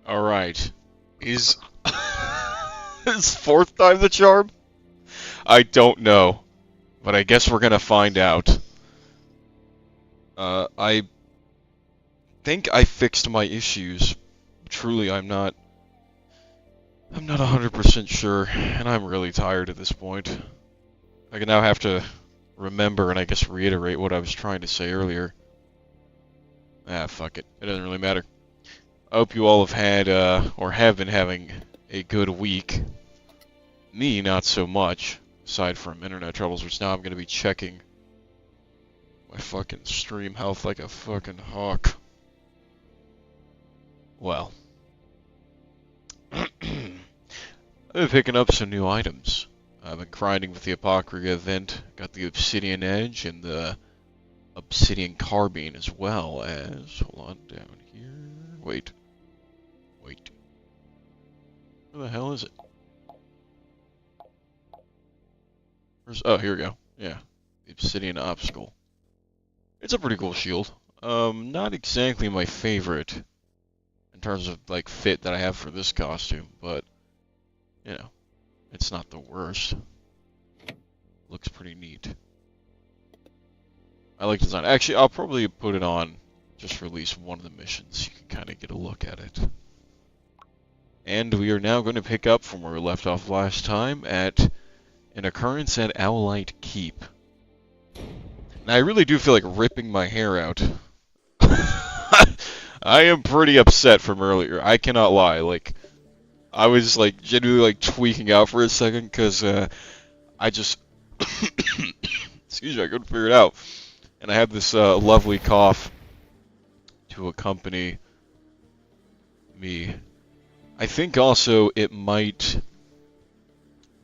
Alright. Is... is fourth time the charm? I don't know. But I guess we're gonna find out. I think I fixed my issues. Truly, I'm not 100% sure, and I'm really tired at this point. I now have to remember and I guess reiterate what I was trying to say earlier. Ah, fuck it. It doesn't really matter. I hope you all have had, or have been having a good week. Me, not so much, aside from internet troubles, which now I'm gonna be checking my fucking stream health like a fucking hawk. Well. I've been picking up some new items. I've been grinding with the Apocrypha event, got the Obsidian Edge and the Obsidian Carbine as well as... Hold on, down here... Wait. Where the hell is it? Oh, here we go. Yeah. The Obsidian Obstacle. It's a pretty cool shield. Not exactly my favorite in terms of, like, fit that I have for this costume, but, you know, it's not the worst. Looks pretty neat. I like the design. Actually, I'll probably put it on just for at least one of the missions. You can kind of get a look at it. And we are now going to pick up from where we left off last time at an occurrence at Owlite Keep. Now, I really do feel like ripping my hair out. I am pretty upset from earlier. I cannot lie. Like, I was, like, genuinely, like, tweaking out for a second because, I just... Excuse me, I couldn't figure it out. And I had this, lovely cough to accompany me. I think also it might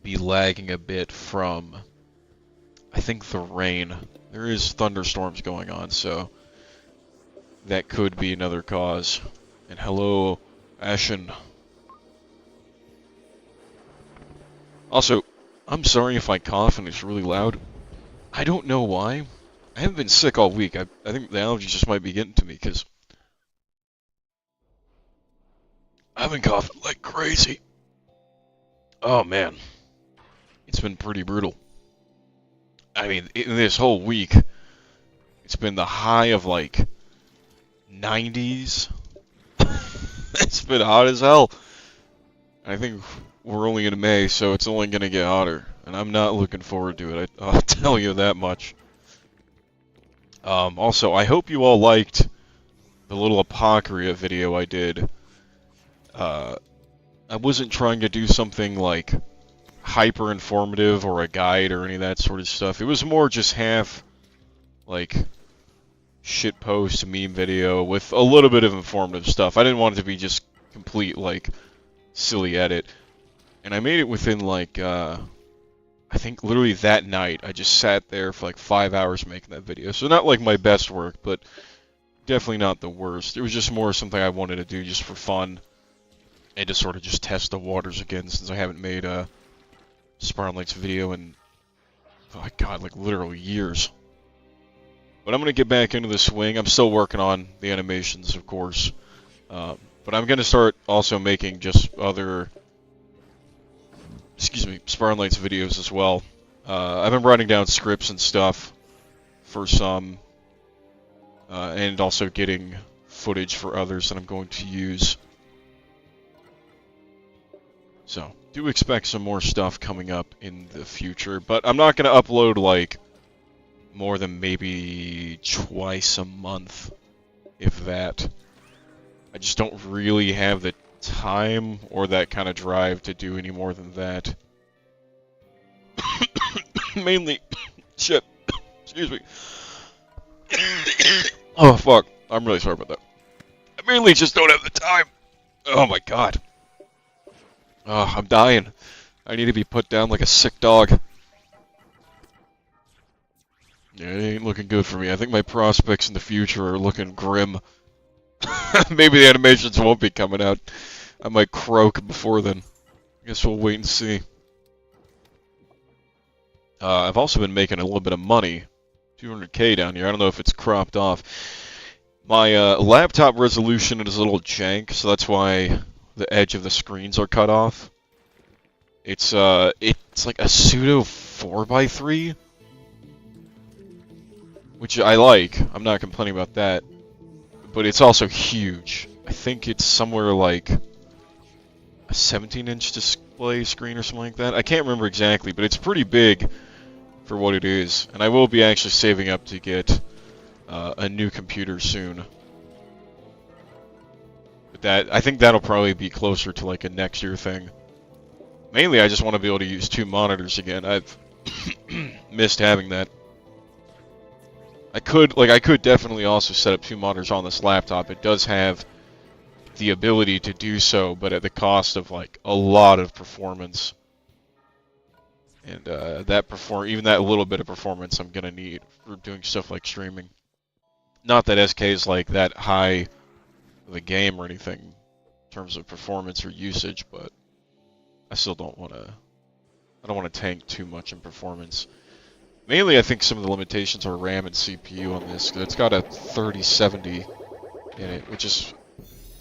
be lagging a bit from, I think, the rain. There is thunderstorms going on, so that could be another cause. And hello, Ashen. Also, I'm sorry if I cough and it's really loud. I don't know why. I haven't been sick all week. I think the allergies just might be getting to me, because I've been coughing like crazy. Oh, man. It's been pretty brutal. I mean, in this whole week, it's been the high of, like, 90s. It's been hot as hell. I think we're only in May, so it's only going to get hotter. And I'm not looking forward to it, I'll tell you that much. Also, I hope you all liked the little Apocrypha video I did. I wasn't trying to do something like hyper informative or a guide or any of that sort of stuff. It was more just half like shitpost meme video with a little bit of informative stuff. I didn't want it to be just complete like silly edit. And I made it within like I think literally that night I just sat there for like 5 hours making that video. So not like my best work, but definitely not the worst. It was just more something I wanted to do just for fun. And to sort of just test the waters again, since I haven't made a Spartan Lights video in, oh my god, like literal years. But I'm going to get back into the swing. I'm still working on the animations, of course. But I'm going to start also making just other, Spartan Lights videos as well. I've been writing down scripts and stuff for some, and also getting footage for others that I'm going to use. So, do expect some more stuff coming up in the future, but I'm not going to upload, like, more than maybe twice a month, if that. I just don't really have the time or that kind of drive to do any more than that. Mainly, shit, excuse me. Oh, fuck, I'm really sorry about that. I mainly just don't have the time. Oh my god. Oh, I'm dying. I need to be put down like a sick dog. Yeah, it ain't looking good for me. I think my prospects in the future are looking grim. Maybe the animations won't be coming out. I might croak before then. I guess we'll wait and see. I've also been making a little bit of money. 200k down here. I don't know if it's cropped off. My laptop resolution is a little jank, so that's why the edge of the screens are cut off. It's like a pseudo 4x3, which I like. I'm not complaining about that, but it's also huge. I think it's somewhere like a 17-inch display screen or something like that. I can't remember exactly, but it's pretty big for what it is. And I will be actually saving up to get a new computer soon. But I think that'll probably be closer to like a next year thing. Mainly, I just want to be able to use 2 monitors again. I've missed having that. I could definitely also set up 2 monitors on this laptop. It does have the ability to do so, but at the cost of like a lot of performance. And even that little bit of performance I'm gonna need for doing stuff like streaming. Not that SK is like that high of a game or anything in terms of performance or usage, but I still don't want to tank too much in performance. Mainly, I think some of the limitations are RAM and CPU on this. It's got a 3070 in it, which is,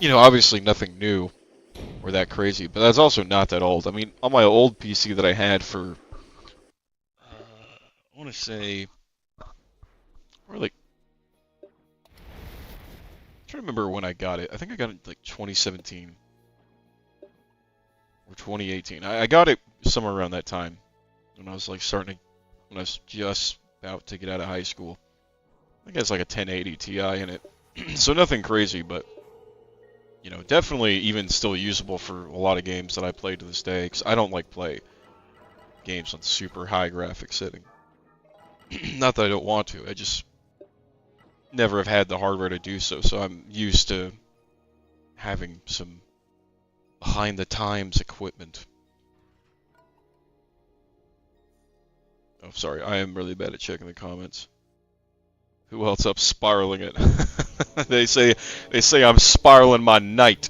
obviously nothing new or that crazy, but that's also not that old. I mean, on my old PC that I had for, I want to say, really, I'm trying to remember when I got it. I think I got it like 2017 or 2018. I got it somewhere around that time when I was like when I was just about to get out of high school. I think it's like a 1080 Ti in it. So nothing crazy, but, definitely even still usable for a lot of games that I play to this day, because I don't like play games on super high graphics setting. Not that I don't want to, I just never have had the hardware to do so, so I'm used to having some behind the times equipment. Oh, sorry, I am really bad at checking the comments. Who else up spiraling it? They say I'm spiraling my night.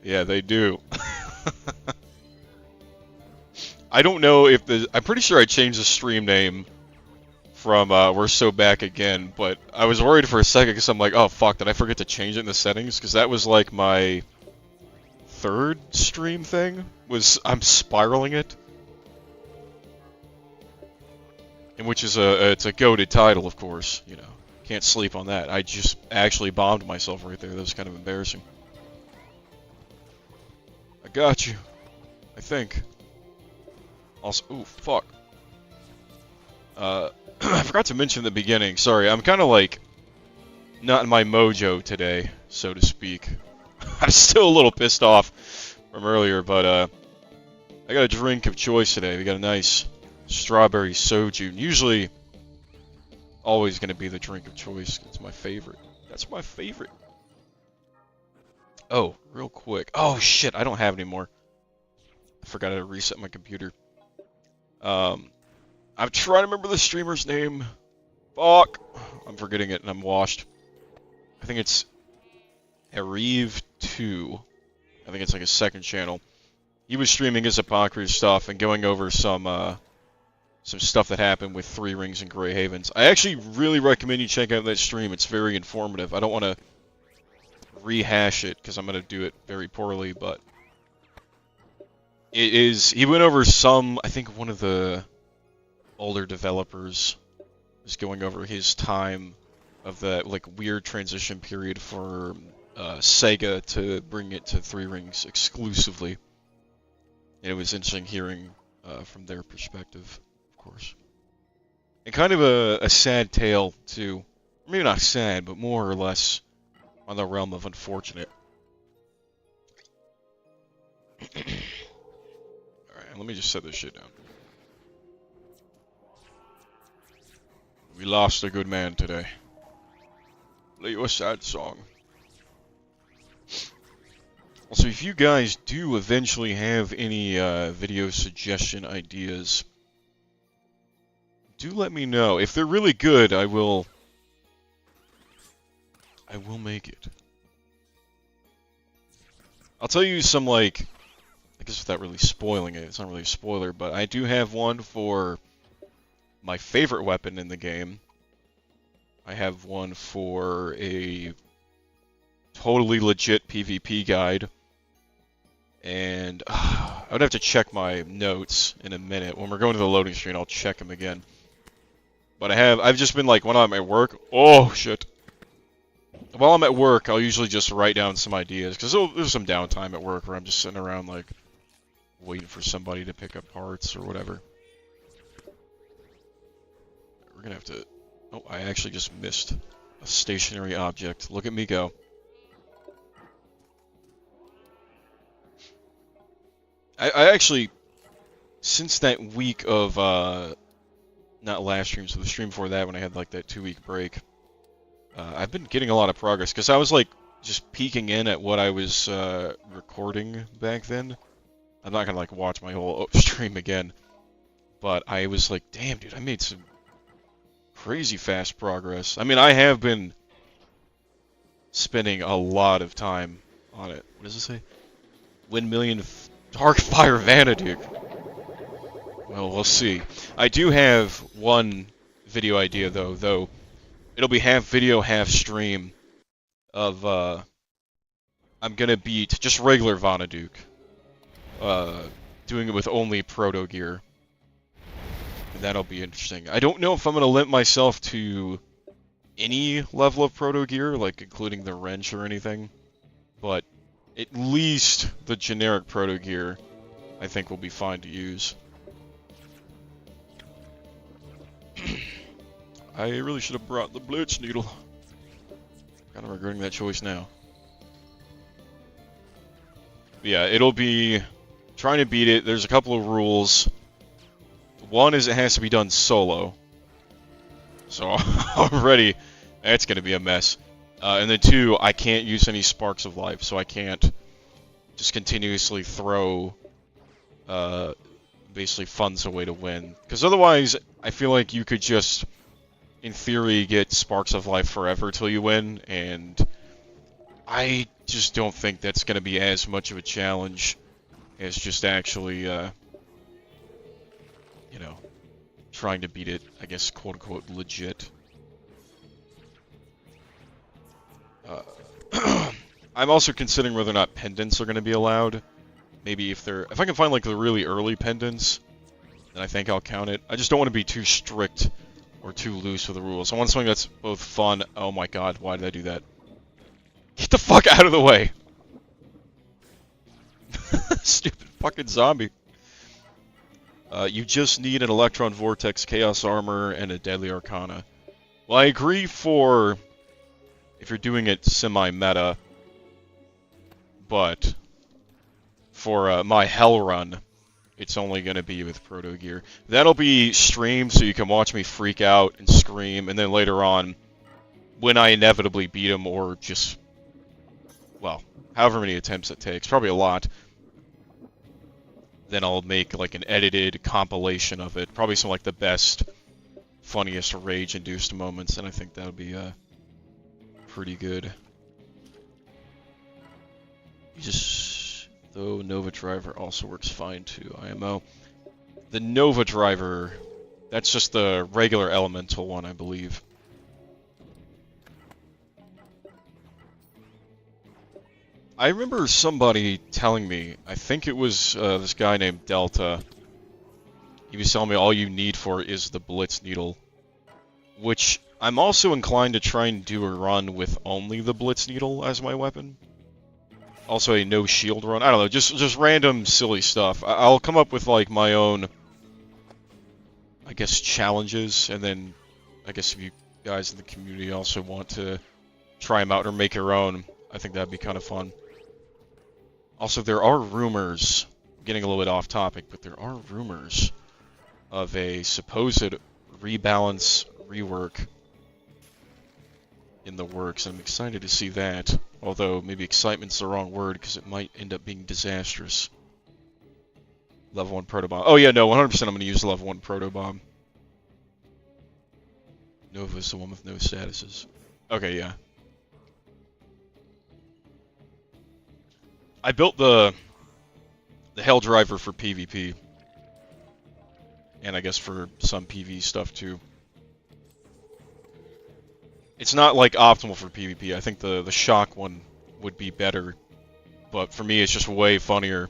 Yeah, they do. I don't know if I'm pretty sure I changed the stream name from We're So Back Again, but I was worried for a second because I'm like, oh fuck, did I forget to change it in the settings? Because that was like my 3rd stream thing, was I'm spiraling it. And which is it's a goated title, of course, Can't sleep on that. I just actually bombed myself right there. That was kind of embarrassing. I got you. I think. Also, ooh, fuck. I forgot to mention in the beginning. Sorry, I'm kind of like not in my mojo today, so to speak. I'm still a little pissed off from earlier, but I got a drink of choice today. We got a nice strawberry soju. Usually, always going to be the drink of choice. It's my favorite. That's my favorite. Oh, real quick. Oh shit, I don't have any more. I forgot to reset my computer. I'm trying to remember the streamer's name. Fuck. I'm forgetting it and I'm washed. I think it's Arive2. I think it's like a 2nd channel. He was streaming his Apocrypha stuff and going over some stuff that happened with 3 Rings and Grey Havens. I actually really recommend you check out that stream. It's very informative. I don't want to rehash it because I'm going to do it very poorly, but it is. He went over I think one of the older developers is going over his time of that like weird transition period for Sega to bring it to 3 Rings exclusively. And it was interesting hearing from their perspective. Course. And kind of a sad tale, too. Maybe not sad, but more or less on the realm of unfortunate. Alright, let me just set this shit down. We lost a good man today. Play you a sad song. Also, if you guys do eventually have any video suggestion ideas, do let me know. If they're really good, I will make it. I'll tell you some, like, I guess without really spoiling it, it's not really a spoiler, but I do have one for my favorite weapon in the game. I have one for a totally legit PvP guide. And I would have to check my notes in a minute. When we're going to the loading screen, I'll check them again. But I've just been like, when I'm at work, oh shit. While I'm at work, I'll usually just write down some ideas, because there's some downtime at work where I'm just sitting around like, waiting for somebody to pick up parts or whatever. We're gonna have to, oh, I actually just missed a stationary object. Look at me go. I actually, since that week of, not last stream, so the stream before that when I had like that 2-week break, I've been getting a lot of progress, because I was like, just peeking in at what I was, recording back then. I'm not gonna like watch my whole stream again, but I was like, damn dude, I made some crazy fast progress. I mean, I have been spending a lot of time on it. What does it say? 1 million Darkfire Vanaduke. Well, we'll see. I do have one video idea, though it'll be half video, half stream, of, I'm gonna beat just regular Vanaduke, doing it with only Proto Gear. And that'll be interesting. I don't know if I'm gonna limit myself to any level of Proto Gear, like including the wrench or anything, but at least the generic Proto Gear, I think will be fine to use. I really should have brought the Blitz Needle. Kind of regretting that choice now. But yeah, it'll be trying to beat it. There's a couple of rules. One is it has to be done solo. So already, that's going to be a mess. And then 2, I can't use any Sparks of Life, so I can't just continuously throw basically funds away to win. Because otherwise, I feel like you could just, in theory, get Sparks of Life forever till you win, and I just don't think that's going to be as much of a challenge as just actually, you know, trying to beat it, I guess, quote-unquote, legit. I'm also considering whether or not pendants are going to be allowed. Maybe if I can find like the really early pendants, then I think I'll count it. I just don't want to be too strict or too loose with the rules. I want something that's both fun. Oh my god, why did I do that? Get the fuck out of the way! Stupid fucking zombie. You just need an Electron Vortex, Chaos Armor, and a Deadly Arcana. Well, I agree for if you're doing it semi-meta, but for my Hell Run, it's only going to be with Proto Gear. That'll be streamed so you can watch me freak out and scream, and then later on, when I inevitably beat him, or just, well, however many attempts it takes, probably a lot, then I'll make like an edited compilation of it. Probably some like the best, funniest rage-induced moments, and I think that'll be pretty good. Though Nova Driver also works fine too, IMO. The Nova Driver, that's just the regular elemental one, I believe. I remember somebody telling me, I think it was this guy named Delta, he was telling me all you need for it is the Blitz Needle, which I'm also inclined to try and do a run with only the Blitz Needle as my weapon. Also a no shield run. I don't know, just random silly stuff. I'll come up with like my own, I guess, challenges, and then I guess if you guys in the community also want to try them out or make your own, I think that'd be kind of fun. Also, there are rumors, getting a little bit off topic, but there are rumors of a supposed rebalance rework in the works. I'm excited to see that, although maybe excitement's the wrong word because it might end up being disastrous. Level 1 Protobomb. Oh yeah, no, 100% I'm going to use Level 1 Protobomb. Nova's the one with no statuses. Okay, yeah. I built the Hell Driver for PvP. And I guess for some PV stuff too. It's not like optimal for PvP. I think the shock one would be better. But for me it's just way funnier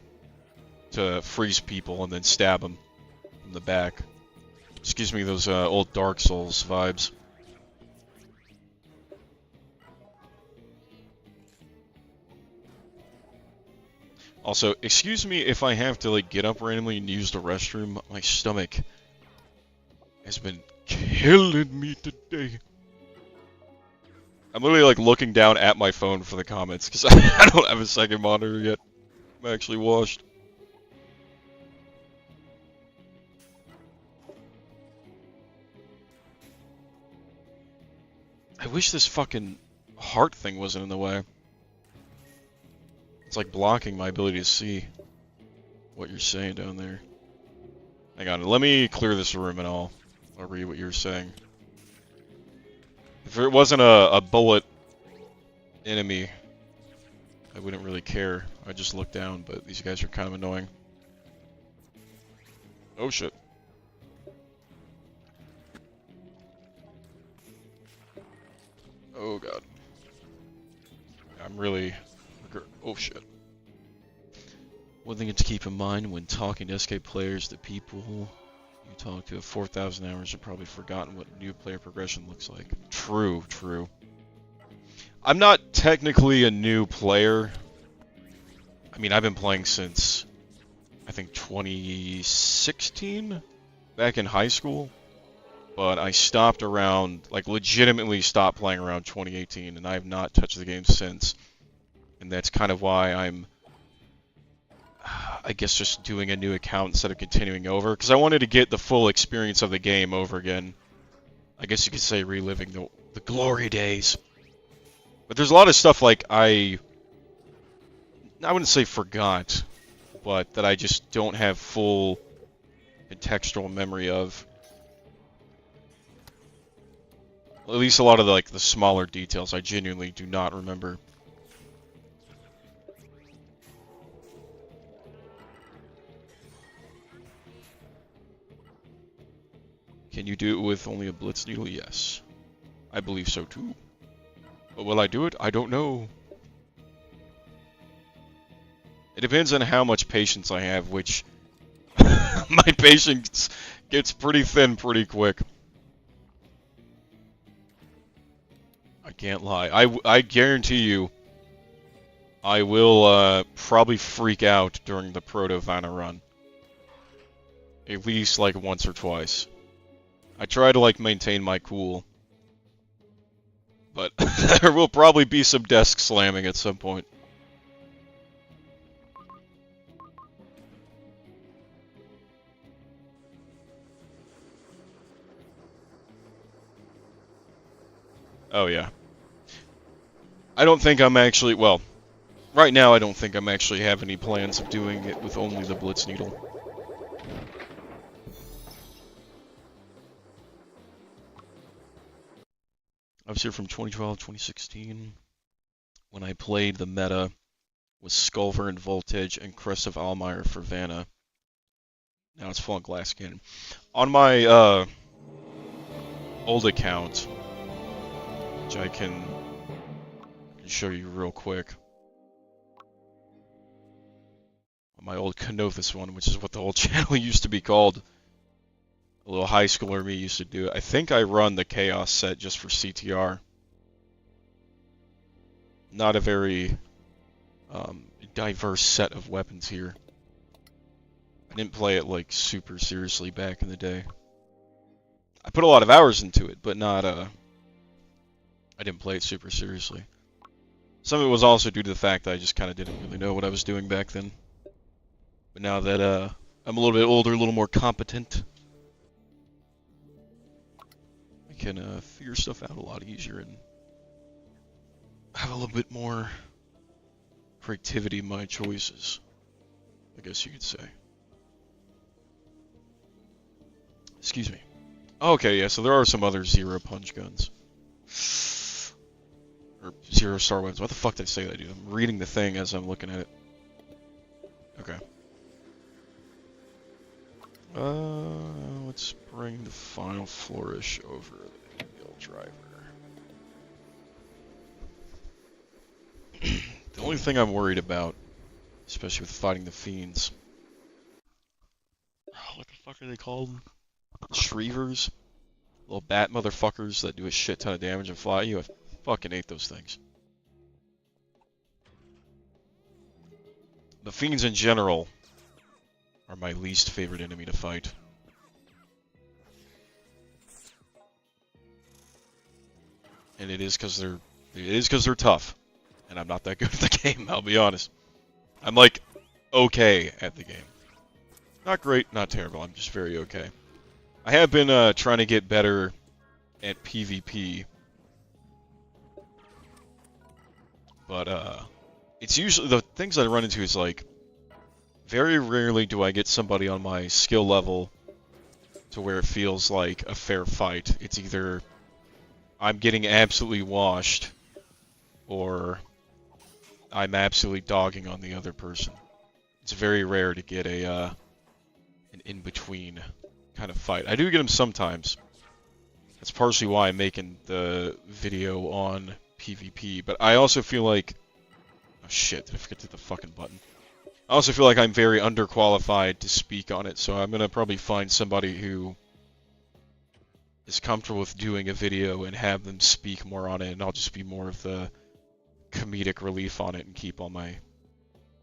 to freeze people and then stab them from the back. Just gives me those old Dark Souls vibes. Also, excuse me if I have to like get up randomly and use the restroom. My stomach has been killing me today. I'm literally like looking down at my phone for the comments because I don't have a second monitor yet. I'm actually washed. I wish this fucking heart thing wasn't in the way. It's like blocking my ability to see what you're saying down there. Hang on, let me clear this room and I'll read what you're saying. If it wasn't a bullet enemy, I wouldn't really care. I'd just look down, but these guys are kind of annoying. Oh shit. Oh god. I'm really... Oh shit. One thing to keep in mind when talking to SK players, the people you talk to at 4,000 hours have probably forgotten what new player progression looks like. True, true. I'm not technically a new player. I mean, I've been playing since, I think, 2016? Back in high school. But I stopped around, like, legitimately stopped playing around 2018, and I have not touched the game since. And that's kind of why I'm, I guess, just doing a new account instead of continuing over. Because I wanted to get the full experience of the game over again. I guess you could say reliving the glory days. But there's a lot of stuff, like, I wouldn't say forgot, but that I just don't have full contextual memory of. At least a lot of the smaller details I genuinely do not remember. Can you do it with only a Blitz Needle? Yes. I believe so too. But will I do it? I don't know. It depends on how much patience I have, which my patience gets pretty thin pretty quick. I can't lie. I guarantee you I will probably freak out during the Proto-Vanna run. At least like once or twice. I try to like maintain my cool. But there will probably be some desk slamming at some point. Oh yeah. I don't think I'm actually, well, right now I don't think I'm actually have any plans of doing it with only the Blitz Needle. I was here from 2012, 2016, when I played the meta with Skulver and Voltage and Crest of Almire for Vanna. Now it's full on Glass Cannon. On my old account, which I can show you real quick. On my old Kenothis one, which is what the whole channel used to be called. A little high schooler me used to do it. I think I run the Chaos set just for CTR. Not a very diverse set of weapons here. I didn't play it like super seriously back in the day. I put a lot of hours into it, but not I didn't play it super seriously. Some of it was also due to the fact that I just kind of didn't really know what I was doing back then. But now that I'm a little bit older, a little more competent, I can figure stuff out a lot easier and have a little bit more creativity in my choices, I guess you could say. Excuse me. Okay, yeah, so there are some other Zero Punch guns. Or Zero Star weapons. What the fuck did I say that, dude? I'm reading the thing as I'm looking at it. Okay. Let's bring the Final Flourish over the Impel Driver. The only thing I'm worried about, especially with fighting the Fiends, fuck are they called? Shreevers? Little bat motherfuckers that do a shit ton of damage and fly you. I fucking hate those things. The fiends in general are my least favorite enemy to fight. And it is because they're tough. And I'm not that good at the game, I'll be honest. I'm like okay at the game. Not great, not terrible, I'm just very okay. I have been trying to get better at PvP. But it's usually the things I run into is like very rarely do I get somebody on my skill level to where it feels like a fair fight. It's either I'm getting absolutely washed or I'm absolutely dogging on the other person. It's very rare to get an in-between kind of fight. I do get them sometimes. That's partially why I'm making the video on PvP, but I also feel like... Oh shit, did I forget to hit the fucking button? I also feel like I'm very underqualified to speak on it, so I'm gonna probably find somebody who is comfortable with doing a video and have them speak more on it, and I'll just be more of the comedic relief on it and keep all my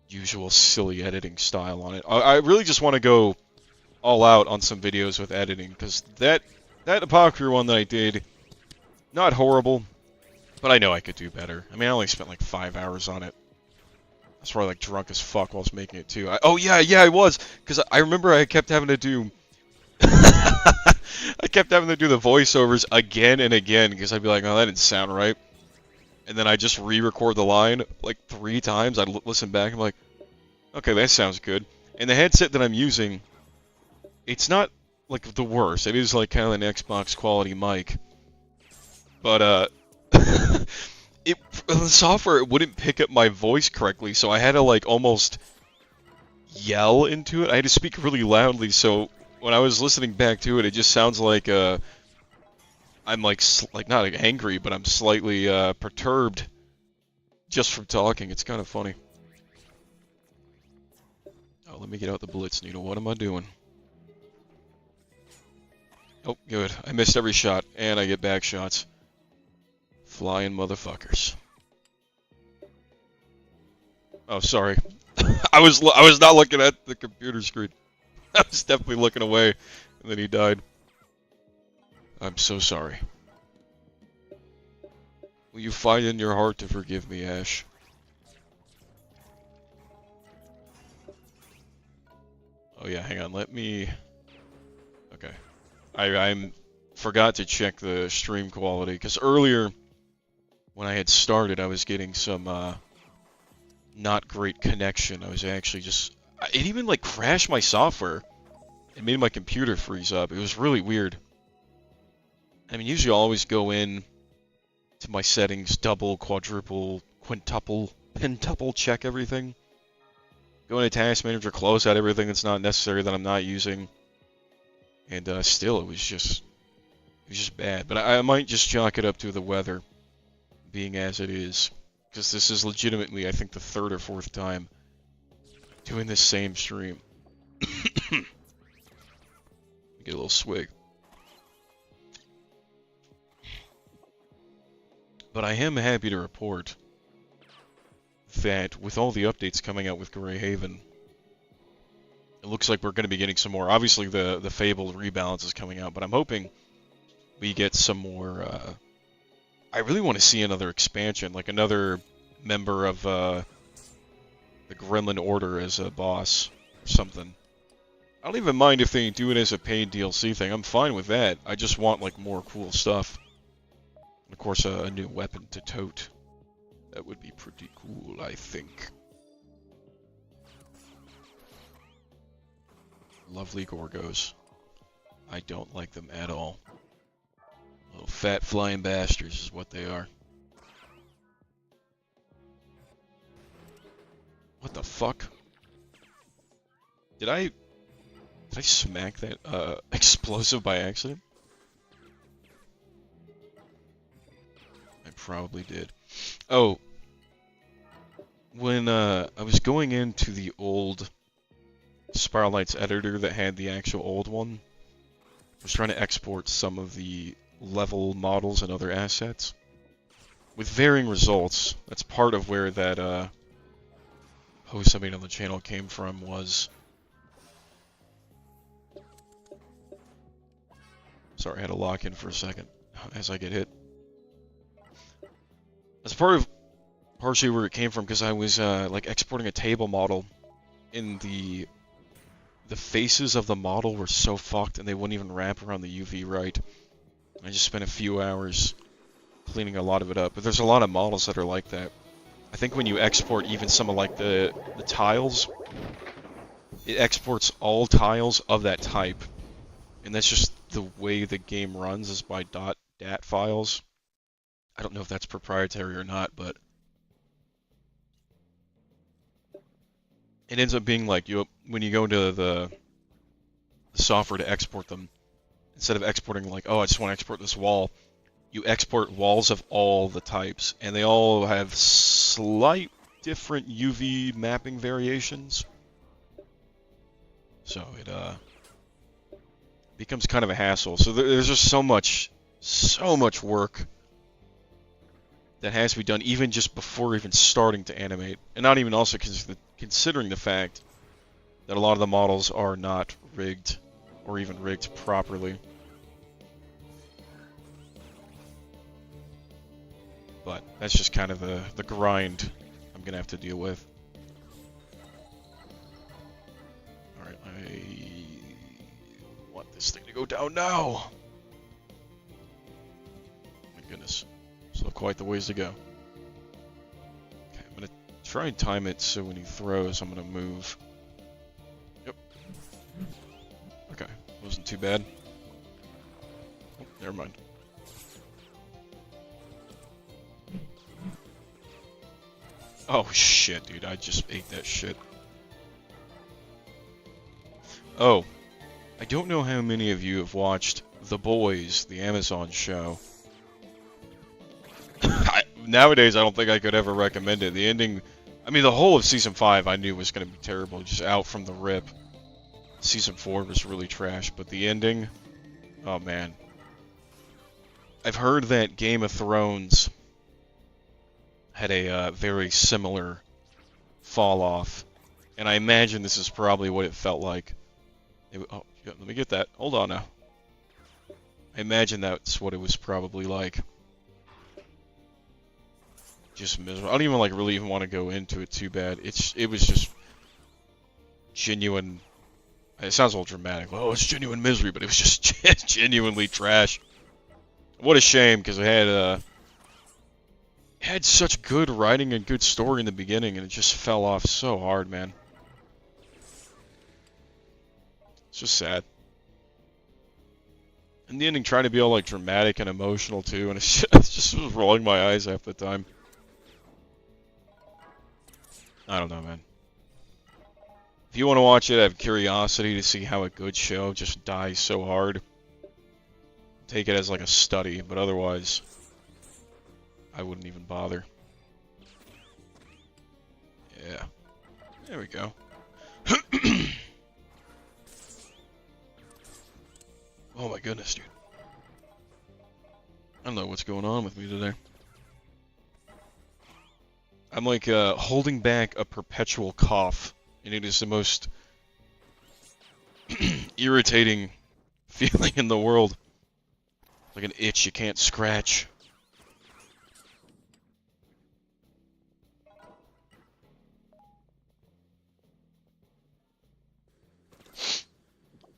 usual silly editing style on it. I really just want to go all out on some videos with editing, because that Apothecary one that I did, not horrible, but I know I could do better. I mean, I only spent like 5 hours on it. I was probably like drunk as fuck while I was making it too. Oh yeah, I was, because I remember I kept having to do... I kept having to do the voiceovers again and again, because I'd be like, oh, that didn't sound right. And then I just re-record the line like 3 times. I'd listen back and I'm like, okay, that sounds good. And the headset that I'm using, it's not like the worst. It is like kind of an Xbox quality mic. But the software, it wouldn't pick up my voice correctly, so I had to like almost yell into it. I had to speak really loudly, so when I was listening back to it, it just sounds like I'm like not like angry, but I'm slightly perturbed just from talking. It's kind of funny. Oh, let me get out the Blitz needle. What am I doing? Oh, good. I missed every shot, and I get back shots. Flying motherfuckers. Oh, sorry. I was not looking at the computer screen. I was definitely looking away, and then he died. I'm so sorry. Will you find in your heart to forgive me, Ash? Oh yeah, hang on, let me... Okay. I forgot to check the stream quality, because earlier, when I had started, I was getting some, not great connection. I was actually just... It even, like, crashed my software. It made my computer freeze up. It was really weird. I mean, usually I'll always go in to my settings, double, quadruple, quintuple, pentuple check everything. Go into Task Manager, close out everything that's not necessary that I'm not using. And still, it was just bad. But I might just chalk it up to the weather being as it is. Because this is legitimately, I think, the 3rd or 4th time doing this same stream. Get a little swig. But I am happy to report that with all the updates coming out with Greyhaven, it looks like we're going to be getting some more. Obviously, the Fable rebalance is coming out, but I'm hoping we get some more... I really want to see another expansion, like another member of the Gremlin Order as a boss or something. I don't even mind if they do it as a paid DLC thing. I'm fine with that. I just want like more cool stuff. And of course, a new weapon to tote. That would be pretty cool, I think. Lovely Gorgos. I don't like them at all. Little fat flying bastards is what they are. What the fuck? Did I smack that explosive by accident? I probably did. Oh, when I was going into the old Spiral Knight's editor that had the actual old one. I was trying to export some of the level models and other assets with varying results. That's part of where that post I made on the channel came from. Was sorry, I had to lock in for a second as I get hit. That's partially where it came from, because I was like exporting a table model, and the faces of the model were so fucked, and they wouldn't even wrap around the UV right. I just spent a few hours cleaning a lot of it up. But there's a lot of models that are like that. I think when you export even some of like the tiles, it exports all tiles of that type, and that's just the way the game runs, is by .dat files. I don't know if that's proprietary or not, but it ends up being like when you go into the software to export them, instead of exporting like, oh, I just want to export this wall, you export walls of all the types, and they all have slight different UV mapping variations. So it becomes kind of a hassle. So there's just so much work that has to be done, even just before even starting to animate, and not even also considering the fact that a lot of the models are not rigged, or even rigged properly. But that's just kind of the grind I'm gonna have to deal with. Alright, I want this thing to go down now! My goodness. Still quite the ways to go. Okay, I'm gonna try and time it so when he throws, I'm gonna move. Yep. Okay, wasn't too bad. Oh, never mind. Oh shit, dude, I just ate that shit. Oh, I don't know how many of you have watched The Boys, the Amazon show. Nowadays, I don't think I could ever recommend it. The ending, I mean, the whole of Season 5 I knew was going to be terrible, just out from the rip. Season 4 was really trash, but the ending, oh man. I've heard that Game of Thrones had a very similar fall off, and I imagine this is probably what it felt like. Oh, yeah, let me get that. Hold on now. I imagine that's what it was probably like. Just miserable. I don't even really even want to go into it too bad. It was just genuine. It sounds a little dramatic. Oh, it's genuine misery, but it was just genuinely trash. What a shame, because it had such good writing and good story in the beginning, and it just fell off so hard, man. It's just sad. And the ending trying to be all like dramatic and emotional too, and it just was rolling my eyes half the time. I don't know, man. If you want to watch it, I have curiosity to see how a good show just dies so hard. Take it as like a study, but otherwise, I wouldn't even bother. Yeah. There we go. Oh my goodness, dude. I don't know what's going on with me today. I'm like holding back a perpetual cough, and it is the most irritating feeling in the world. Like an itch you can't scratch.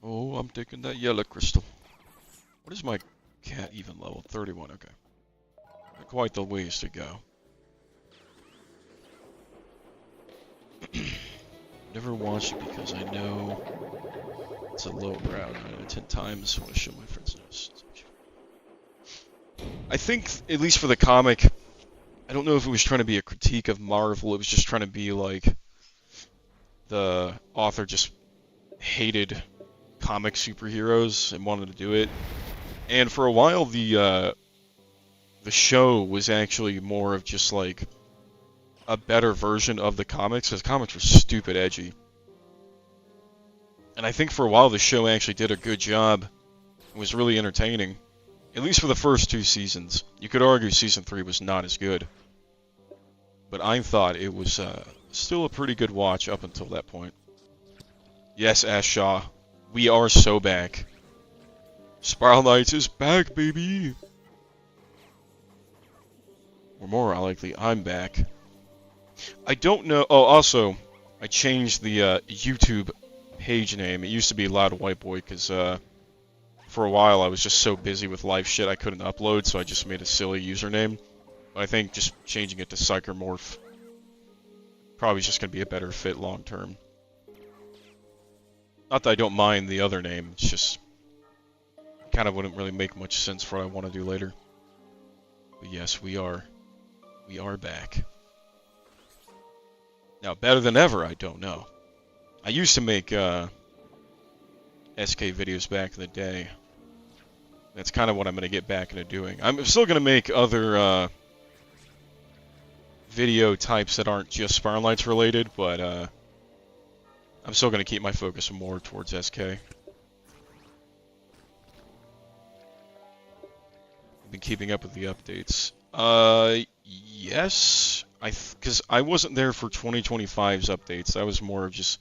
Oh, I'm taking that yellow crystal. What is my cat even level? 31, okay. Not quite the ways to go. Never watched it because I know it's a low brow. 9 out of 10 times. I want to show my friends notes. I think, at least for the comic, I don't know if it was trying to be a critique of Marvel. It was just trying to be like the author just hated comic superheroes and wanted to do it. And for a while, the show was actually more of just like a better version of the comics, because comics were stupid edgy. And I think for a while the show actually did a good job. It was really entertaining. At least for the first 2 seasons. You could argue season 3 was not as good. But I thought it was still a pretty good watch up until that point. Yes, Ash Shaw. We are so back. Spiral Knights is back, baby! Or more likely, I'm back. I don't know... Oh, also, I changed the YouTube page name. It used to be Loud White Boy, because for a while I was just so busy with life shit I couldn't upload, so I just made a silly username. But I think just changing it to Psychomorph probably is just going to be a better fit long term. Not that I don't mind the other name, it's just kind of wouldn't really make much sense for what I want to do later. But yes, we are back. Now, better than ever, I don't know. I used to make SK videos back in the day. That's kind of what I'm going to get back into doing. I'm still going to make other video types that aren't just Spiral Knights related, but I'm still going to keep my focus more towards SK. I've been keeping up with the updates. Yes. Because I wasn't there for 2025's updates. That was more of just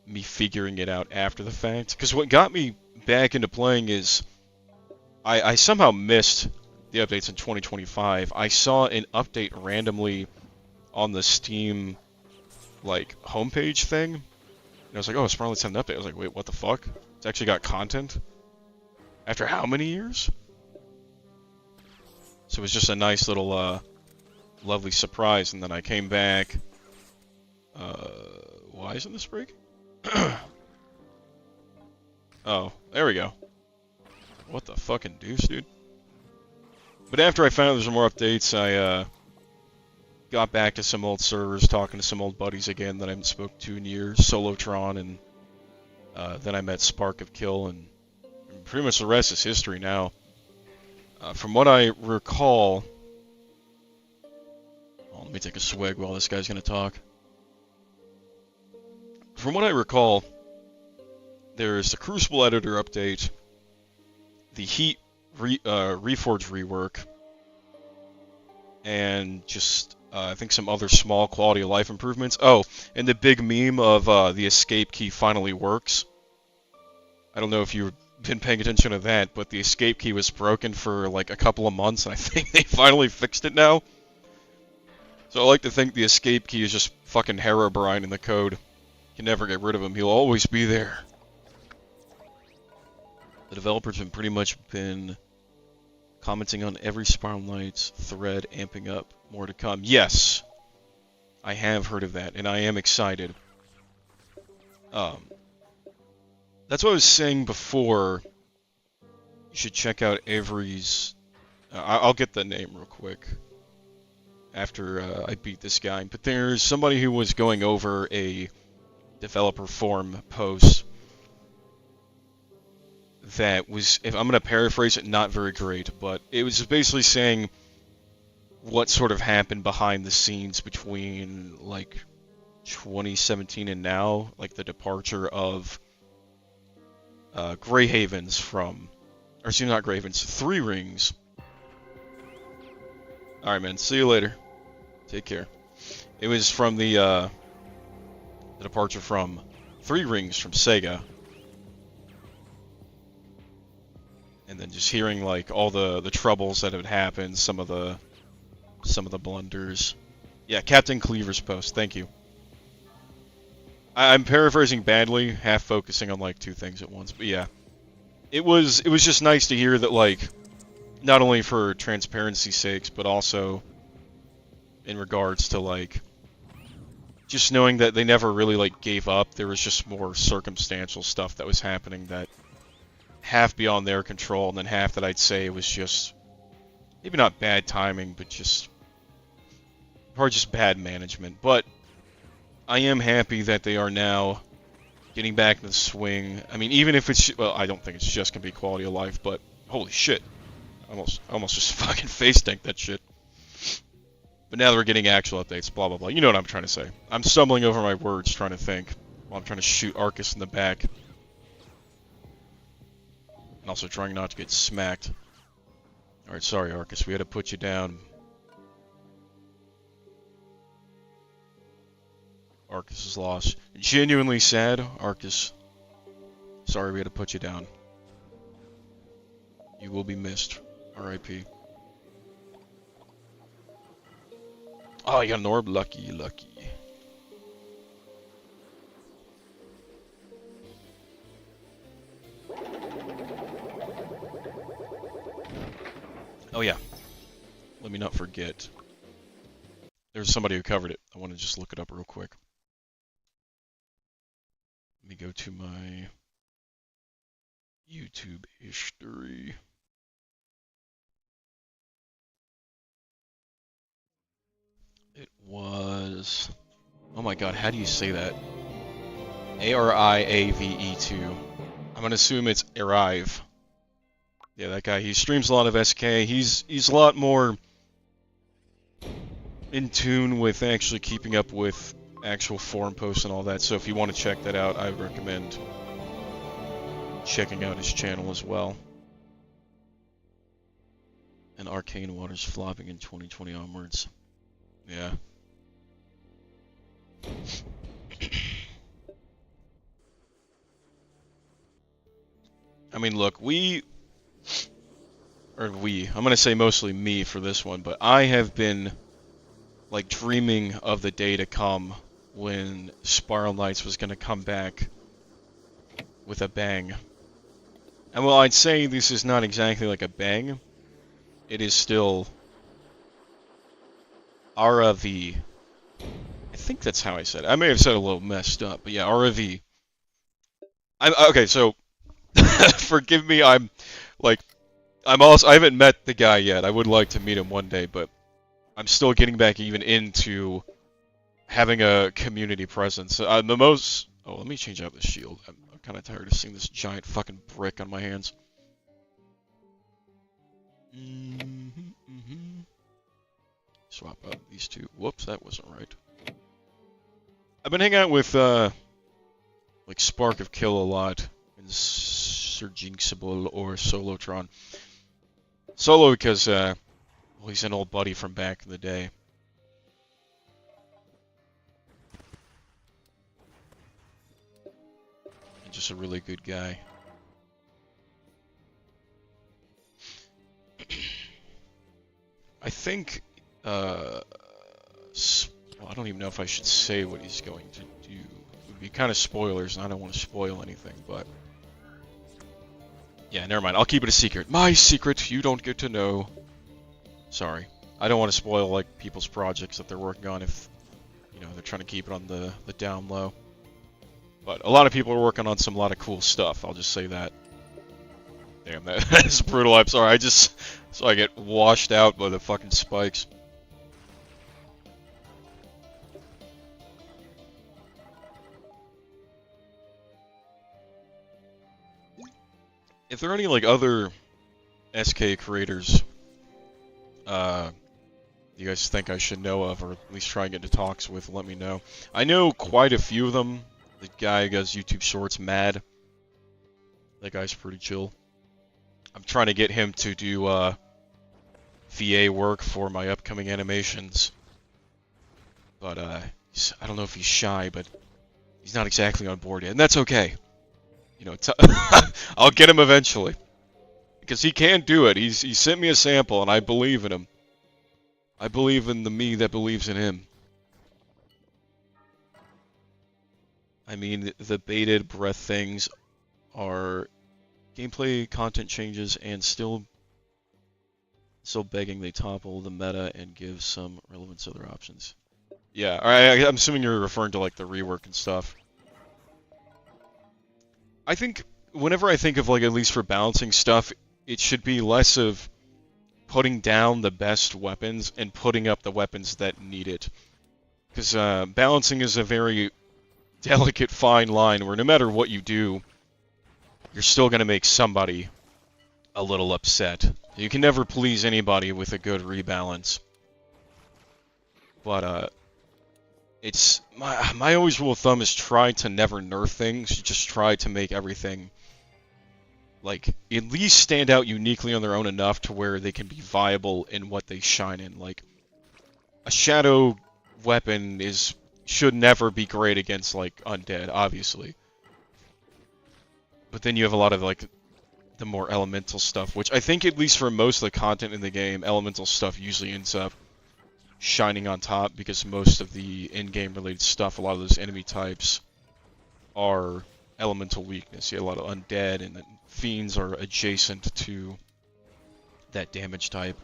me figuring it out after the fact. Because what got me back into playing is I somehow missed the updates in 2025. I saw an update randomly on the Steam like homepage thing. And I was like, oh, Spiral Knights had an update. I was like, wait, what the fuck? It's actually got content? After how many years? So it was just a nice little lovely surprise, and then I came back. Why isn't this breaking? Oh, there we go. What the fucking deuce, dude? But after I found out there's more updates, I got back to some old servers, talking to some old buddies again that I haven't spoken to in years, Solotron, and then I met Spark of Kill, and pretty much the rest is history now. From what I recall... Oh, let me take a swig while this guy's going to talk. From what I recall, there's the Crucible Editor update, the Heat Reforge rework, and just, I think some other small quality of life improvements. Oh, and the big meme of the escape key finally works. I don't know if you've been paying attention to that, but the escape key was broken for like a couple of months, and I think they finally fixed it now. So I like to think the escape key is just fucking Herobrine in the code. You can never get rid of him, he'll always be there. The developers have pretty much been commenting on every Spiral Knights thread, amping up. More to come. Yes! I have heard of that, and I am excited. That's what I was saying before. You should check out Avery's... I'll get the name real quick after I beat this guy. But there's somebody who was going over a developer forum post that was, if I'm going to paraphrase it, not very great, but it was basically saying what sort of happened behind the scenes between, like, 2017 and now, like the departure of Grey Havens from, or excuse me, not Grey Havens, Three Rings. Alright, man, see you later. Take care. It was from the departure from Three Rings from Sega. And then just hearing like all the troubles that had happened, some of the blunders. Yeah, Captain Cleaver's post. Thank you. I'm paraphrasing badly, half focusing on like two things at once, but yeah. It was just nice to hear that, like, not only for transparency's sakes, but also in regards to like just knowing that they never really like gave up. There was just more circumstantial stuff that was happening that half beyond their control, and then half that I'd say was just maybe not bad timing, but just probably just bad management. But I am happy that they are now getting back in the swing. I mean, even if it's, well, I don't think it's just gonna be quality of life, but holy shit, I almost just fucking face tanked that shit. But now that we're getting actual updates, blah blah blah. You know what I'm trying to say. I'm stumbling over my words trying to think while I'm trying to shoot Arcus in the back. And also trying not to get smacked. Alright, sorry Arcus, we had to put you down. Arcus is lost. Genuinely sad, Arcus. Sorry we had to put you down. You will be missed. R.I.P. Oh, you got an orb? Lucky, lucky. Oh yeah. Let me not forget. There's somebody who covered it. I want to just look it up real quick. Let me go to my YouTube history. It was... Oh my god, how do you say that? Ariave2. I'm gonna assume it's Arrive. Yeah, that guy, he streams a lot of SK. He's a lot more in tune with actually keeping up with actual forum posts and all that, so if you want to check that out, I would recommend checking out his channel as well. And Arcane Water's flopping in 2020 onwards. Yeah. I mean, look, I'm gonna say mostly me for this one, but I have been, like, dreaming of the day to come when Spiral Knights was gonna come back with a bang. And well, I'd say this is not exactly like a bang. It is still RV. I think that's how I said it. I may have said it a little messed up, but yeah, RV. Okay, so forgive me, I haven't met the guy yet. I would like to meet him one day, but I'm still getting back even into having a community presence. Oh, let me change out the shield. I'm kind of tired of seeing this giant fucking brick on my hands. Swap out these two. Whoops, that wasn't right. I've been hanging out with, like, Spark of Kill a lot, and Sir Jinxable or Solotron. Solo because, well, he's an old buddy from back in the day. And just a really good guy. I think, well, I don't even know if I should say what he's going to do. It would be kind of spoilers, and I don't want to spoil anything, but... Yeah, never mind. I'll keep it a secret. My secret, you don't get to know. Sorry. I don't want to spoil, like, people's projects that they're working on if, you know, they're trying to keep it on the down low. But a lot of people are working on a lot of cool stuff, I'll just say that. Damn, that's brutal. I'm sorry, so I get washed out by the fucking spikes. If there are any, like, other SK creators, you guys think I should know of, or at least try and get into talks with, let me know. I know quite a few of them. The guy who does YouTube Shorts, Mad. That guy's pretty chill. I'm trying to get him to do, VA work for my upcoming animations. But, I don't know if he's shy, but he's not exactly on board yet, and that's okay. You know, I'll get him eventually. Because he can do it. He sent me a sample, and I believe in him. I believe in the me that believes in him. I mean, the bated breath things are gameplay content changes and still begging they topple the meta and give some relevance to other options. Yeah, I'm assuming you're referring to, like, the rework and stuff. I think, whenever I think of, like, at least for balancing stuff, it should be less of putting down the best weapons and putting up the weapons that need it. Because balancing is a very delicate, fine line where no matter what you do, you're still going to make somebody a little upset. You can never please anybody with a good rebalance. But, it's... My always rule of thumb is try to never nerf things. Just try to make everything like, at least stand out uniquely on their own enough to where they can be viable in what they shine in. Like, a shadow weapon should never be great against, like, undead, obviously. But then you have a lot of, like, the more elemental stuff, which I think, at least for most of the content in the game, elemental stuff usually ends up shining on top, because most of the in-game related stuff, a lot of those enemy types, are elemental weakness. You have a lot of undead, and then fiends are adjacent to that damage type.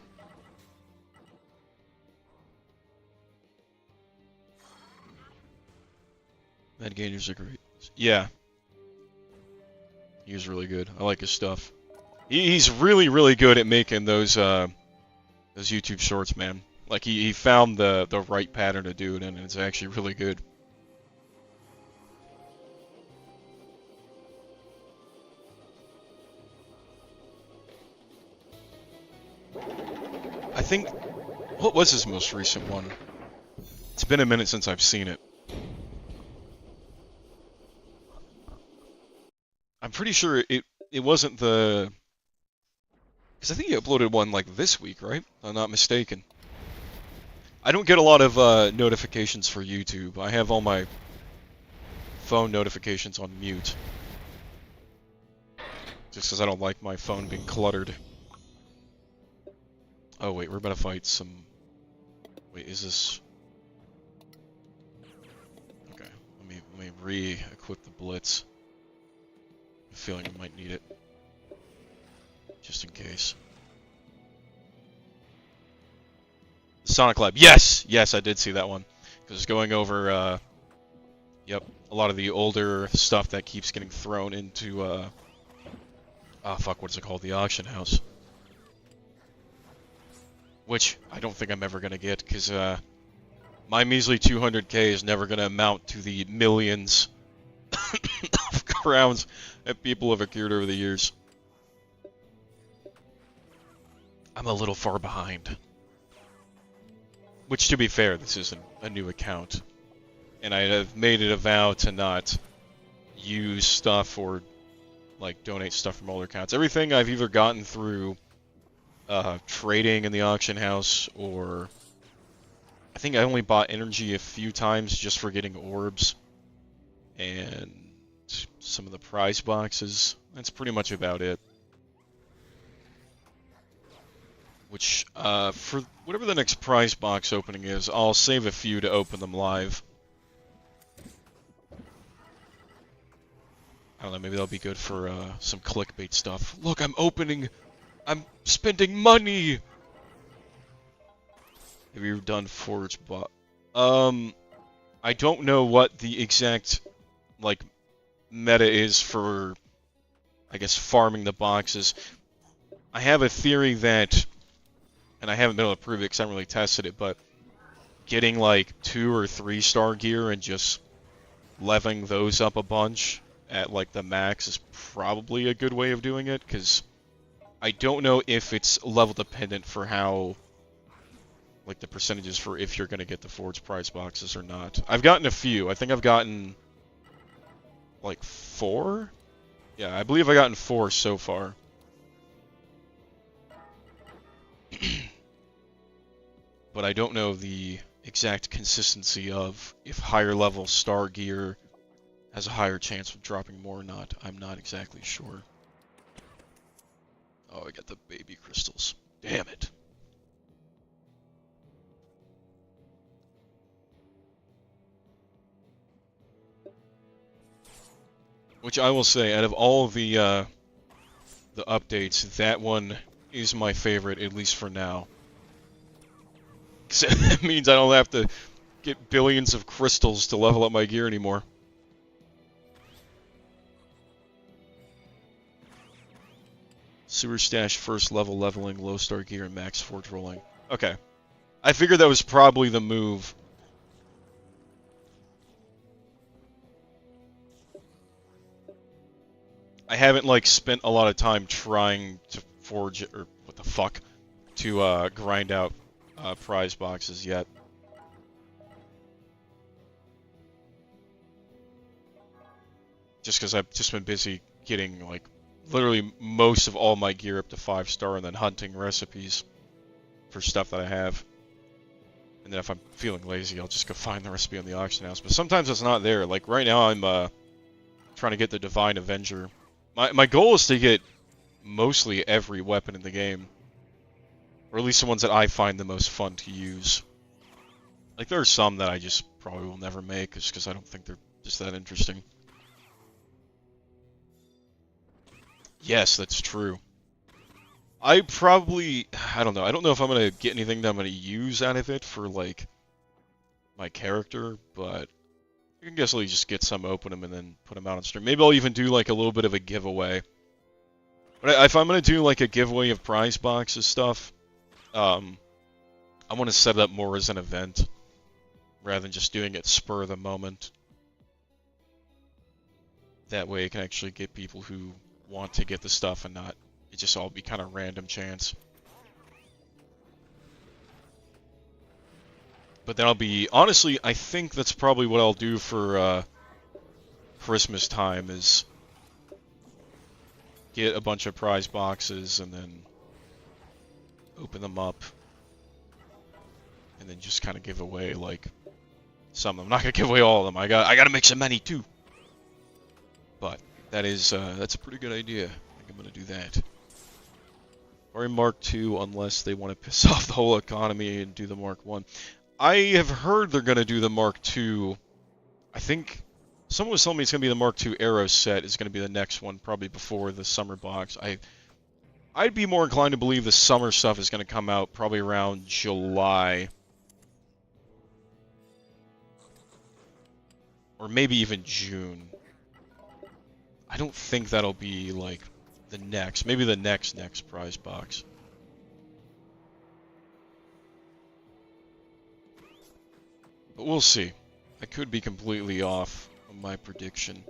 Mad Gainers are great. Yeah. He's really good. I like his stuff. He's really, really good at making those YouTube shorts, man. Like, he found the right pattern to do it in, and it's actually really good. I think... What was his most recent one? It's been a minute since I've seen it. I'm pretty sure it wasn't the... Because I think he uploaded one, like, this week, right? If I'm not mistaken. I don't get a lot of notifications for YouTube. I have all my phone notifications on mute. Just because I don't like my phone being cluttered. Oh wait, we're about to fight some... Wait, is this... Okay, let me re-equip the Blitz. I have a feeling I might need it. Just in case. Sonic Lab. Yes! Yes, I did see that one. Because it's going over, yep, a lot of the older stuff that keeps getting thrown into, ah, fuck, what's it called? The auction house. Which I don't think I'm ever going to get, because, my measly 200k is never going to amount to the millions of crowns that people have accrued over the years. I'm a little far behind. Which, to be fair, this isn't a new account. And I have made it a vow to not use stuff or, like, donate stuff from older accounts. Everything I've either gotten through trading in the auction house, or... I think I only bought energy a few times just for getting orbs. And some of the prize boxes. That's pretty much about it. Which, for whatever the next prize box opening is, I'll save a few to open them live. I don't know, maybe that'll be good for, some clickbait stuff. Look, I'm spending money! Have you done Forge Bot? I don't know what the exact, like, meta is for, I guess, farming the boxes. I have a theory that... And I haven't been able to prove it because I haven't really tested it, but getting like 2 or 3 star gear and just leveling those up a bunch at like the max is probably a good way of doing it, because I don't know if it's level dependent for how, like, the percentages for if you're going to get the Forge prize boxes or not. I've gotten a few. I think I've gotten like 4? Yeah, I believe I've gotten 4 so far. But I don't know the exact consistency of if higher level star gear has a higher chance of dropping more or not. I'm not exactly sure. Oh, I got the baby crystals. Damn it. Which I will say, out of all of the updates, that one is my favorite, at least for now. Because it means I don't have to get billions of crystals to level up my gear anymore. Sewer stash, first level leveling, low star gear, and max forge rolling. Okay. I figured that was probably the move. I haven't, like, spent a lot of time trying to forge, or what the fuck, to grind out prize boxes yet. Just because I've just been busy getting, like, literally most of all my gear up to 5-star, and then hunting recipes for stuff that I have. And then if I'm feeling lazy, I'll just go find the recipe on the auction house. But sometimes it's not there. Like right now, I'm trying to get the Divine Avenger. My goal is to get mostly every weapon in the game, or at least the ones that I find the most fun to use. Like there are some that I just probably will never make, just because I don't think they're just that interesting. Yes, that's true. I don't know. I don't know if I'm gonna get anything that I'm gonna use out of it for like my character, but I can guess I'll just get some, open them, and then put them out on stream. Maybe I'll even do like a little bit of a giveaway. But if I'm gonna do like a giveaway of prize boxes stuff, I want to set it up more as an event rather than just doing it spur of the moment. That way, it can actually get people who want to get the stuff and not it just all be kind of random chance. But then honestly, I think that's probably what I'll do for Christmas time is get a bunch of prize boxes and then open them up and then just kind of give away like some of them. I'm not gonna give away all of them. I gotta make some money too. But that's a pretty good idea. I think I'm gonna do that. Or Mark II, unless they want to piss off the whole economy and do the Mark I. I have heard they're going to do the Mark II. I think someone was telling me it's going to be the Mark II Arrow set is going to be the next one, probably before the summer box. I'd be more inclined to believe the summer stuff is going to come out probably around July. Or maybe even June. I don't think that'll be like maybe the next prize box. But we'll see. I could be completely off on my prediction.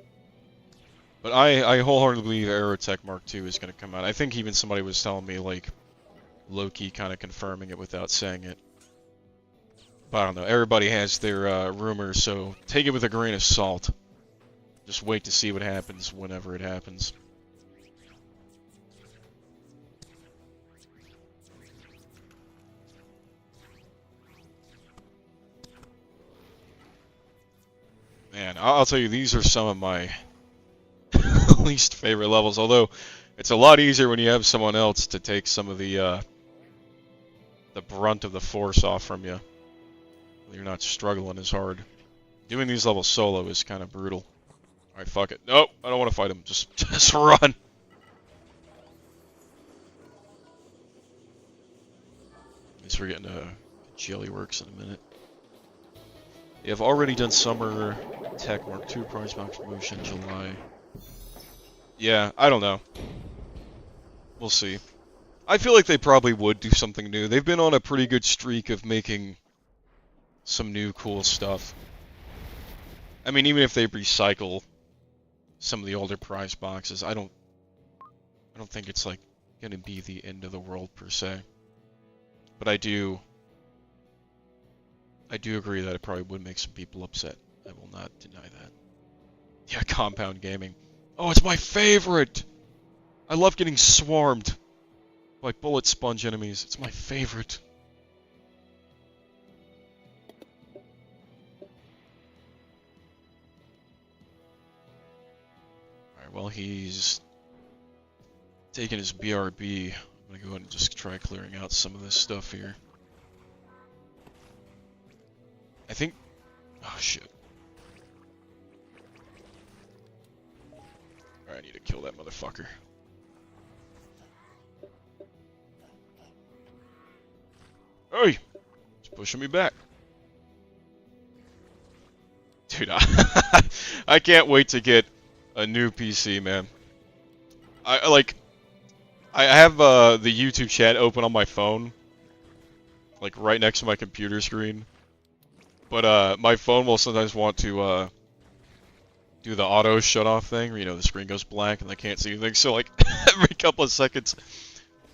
But I wholeheartedly believe Aerotech Mark II is going to come out. I think even somebody was telling me, like, low-key kind of confirming it without saying it. But I don't know. Everybody has their rumors, so take it with a grain of salt. Just wait to see what happens whenever it happens. Man, I'll tell you, these are some of my least favorite levels, although it's a lot easier when you have someone else to take some of the brunt of the force off from you. You're not struggling as hard. Doing these levels solo is kind of brutal. Alright, fuck it. Nope, I don't want to fight him. Just run. At least we're getting to Jellyworks in a minute. They have already done Summer Tech Mark II prize box promotion in July. Yeah, I don't know. We'll see. I feel like they probably would do something new. They've been on a pretty good streak of making some new cool stuff. I mean, even if they recycle some of the older prize boxes, I don't think it's like gonna be the end of the world per se. But I do agree that it probably would make some people upset. I will not deny that. Yeah, Compound Gaming. Oh, it's my favorite! I love getting swarmed by bullet sponge enemies. It's my favorite. Alright, well, he's taking his BRB. I'm gonna go ahead and just try clearing out some of this stuff here. I think... Oh, shit. Alright, I need to kill that motherfucker. Hey! He's pushing me back. Dude, I can't wait to get a new PC, man. I have the YouTube chat open on my phone. Like, right next to my computer screen. But my phone will sometimes want to do the auto shut off thing, where, you know, the screen goes blank and I can't see anything. So like every couple of seconds,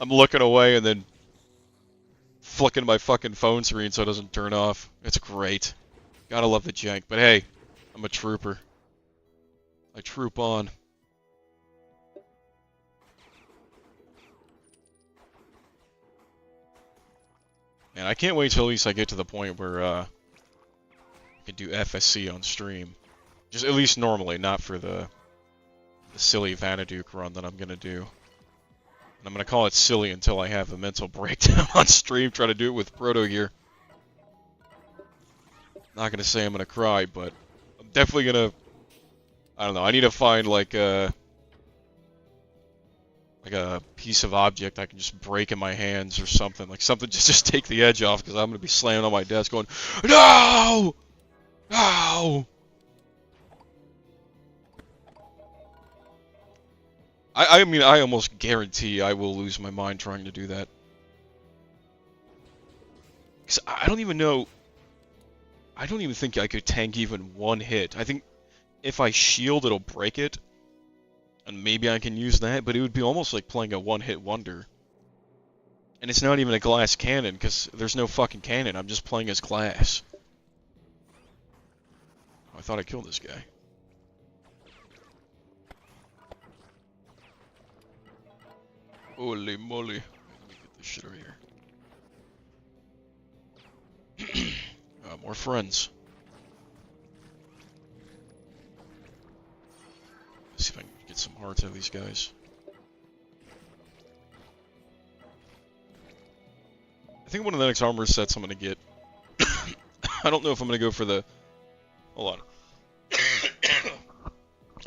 I'm looking away and then flicking my fucking phone screen so it doesn't turn off. It's great. Gotta love the jank. But hey, I'm a trooper. I troop on. And I can't wait till at least I get to the point where I can do FSC on stream. Just at least normally, not for the silly Vanaduke run that I'm gonna do. And I'm gonna call it silly until I have a mental breakdown on stream, try to do it with Proto Gear. Not gonna say I'm gonna cry, but I'm definitely gonna, I don't know, I need to find like a piece of object I can just break in my hands or something. Like something just take the edge off, because I'm gonna be slamming on my desk going, no! No! I mean, I almost guarantee I will lose my mind trying to do that. Because I don't even know... I don't even think I could tank even one hit. I think if I shield, it'll break it. And maybe I can use that, but it would be almost like playing a one-hit wonder. And it's not even a glass cannon, because there's no fucking cannon. I'm just playing as glass. Oh, I thought I killed this guy. Holy moly. Let me get this shit over here. More friends. Let's see if I can get some hearts out of these guys. I think one of the next armor sets I'm gonna get. I don't know if I'm gonna go for the... Hold on.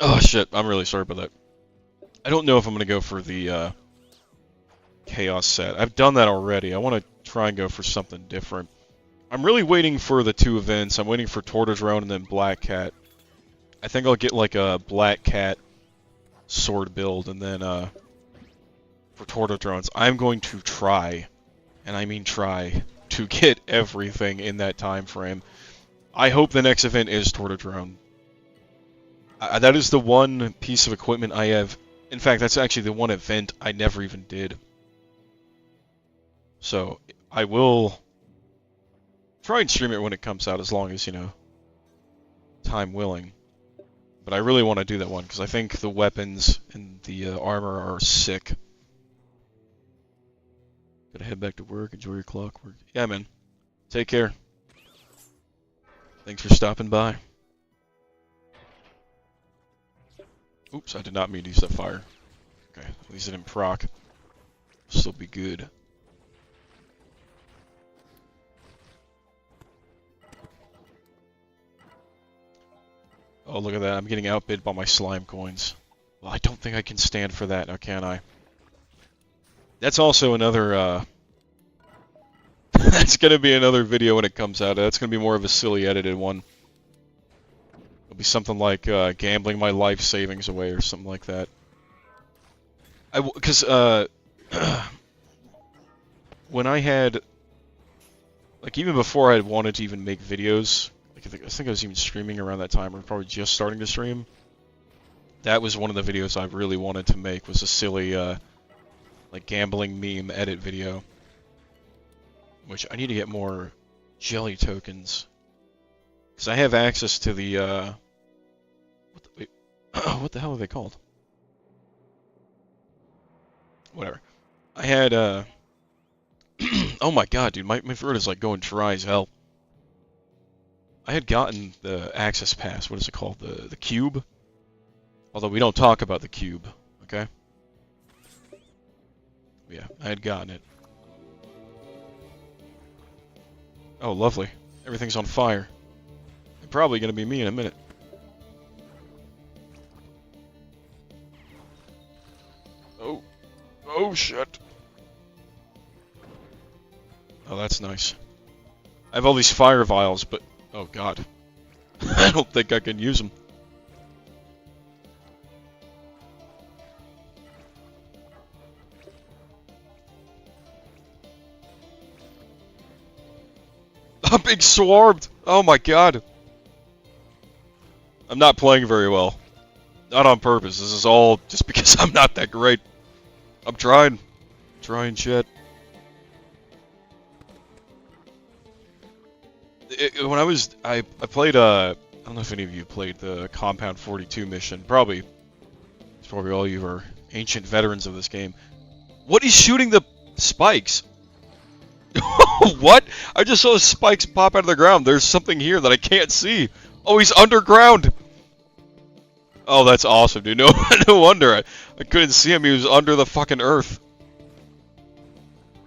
Oh shit, I'm really sorry about that. I don't know if I'm gonna go for the Chaos set. I've done that already. I want to try and go for something different. I'm really waiting for the two events. I'm waiting for Tortodrone and then Black Cat. I think I'll get like a Black Cat sword build, and then for Tortodrones, I'm going to try, and I mean try, to get everything in that time frame. I hope the next event is Tortodrone. That is the one piece of equipment I have. In fact, that's actually the one event I never even did. So, I will try and stream it when it comes out, as long as, you know, time willing. But I really want to do that one, because I think the weapons and the armor are sick. Gotta head back to work, enjoy your clockwork. Yeah, man. Take care. Thanks for stopping by. Oops, I did not mean to use that fire. Okay, at least it didn't proc. Still be good. Oh, look at that. I'm getting outbid by my slime coins. Well, I don't think I can stand for that now, can I? That's also another, that's gonna be another video when it comes out. That's gonna be more of a silly edited one. It'll be something like, gambling my life savings away or something like that. Because, when I had... Like, even before I had wanted to even make videos... I think I was even streaming around that time, or probably just starting to stream. That was one of the videos I really wanted to make, was a silly, like, gambling meme edit video. Which, I need to get more jelly tokens. Because I have access to the, what the hell are they called? Whatever. I had, oh my god, dude, my throat is, like, going dry as hell. I had gotten the access pass, what is it called, the cube? Although we don't talk about the cube, okay? Yeah, I had gotten it. Oh, lovely. Everything's on fire. They're probably gonna be me in a minute. Oh. Oh, shit. Oh, that's nice. I have all these fire vials, but... Oh god. I don't think I can use them. I'm being swarmed! Oh my god. I'm not playing very well. Not on purpose. This is all just because I'm not that great. I'm trying. Trying shit. When I played, I don't know if any of you played the Compound 42 mission. Probably all you are ancient veterans of this game. What is shooting the spikes? What? I just saw the spikes pop out of the ground. There's something here that I can't see. Oh, he's underground. Oh, that's awesome, dude. No, no wonder I couldn't see him. He was under the fucking earth.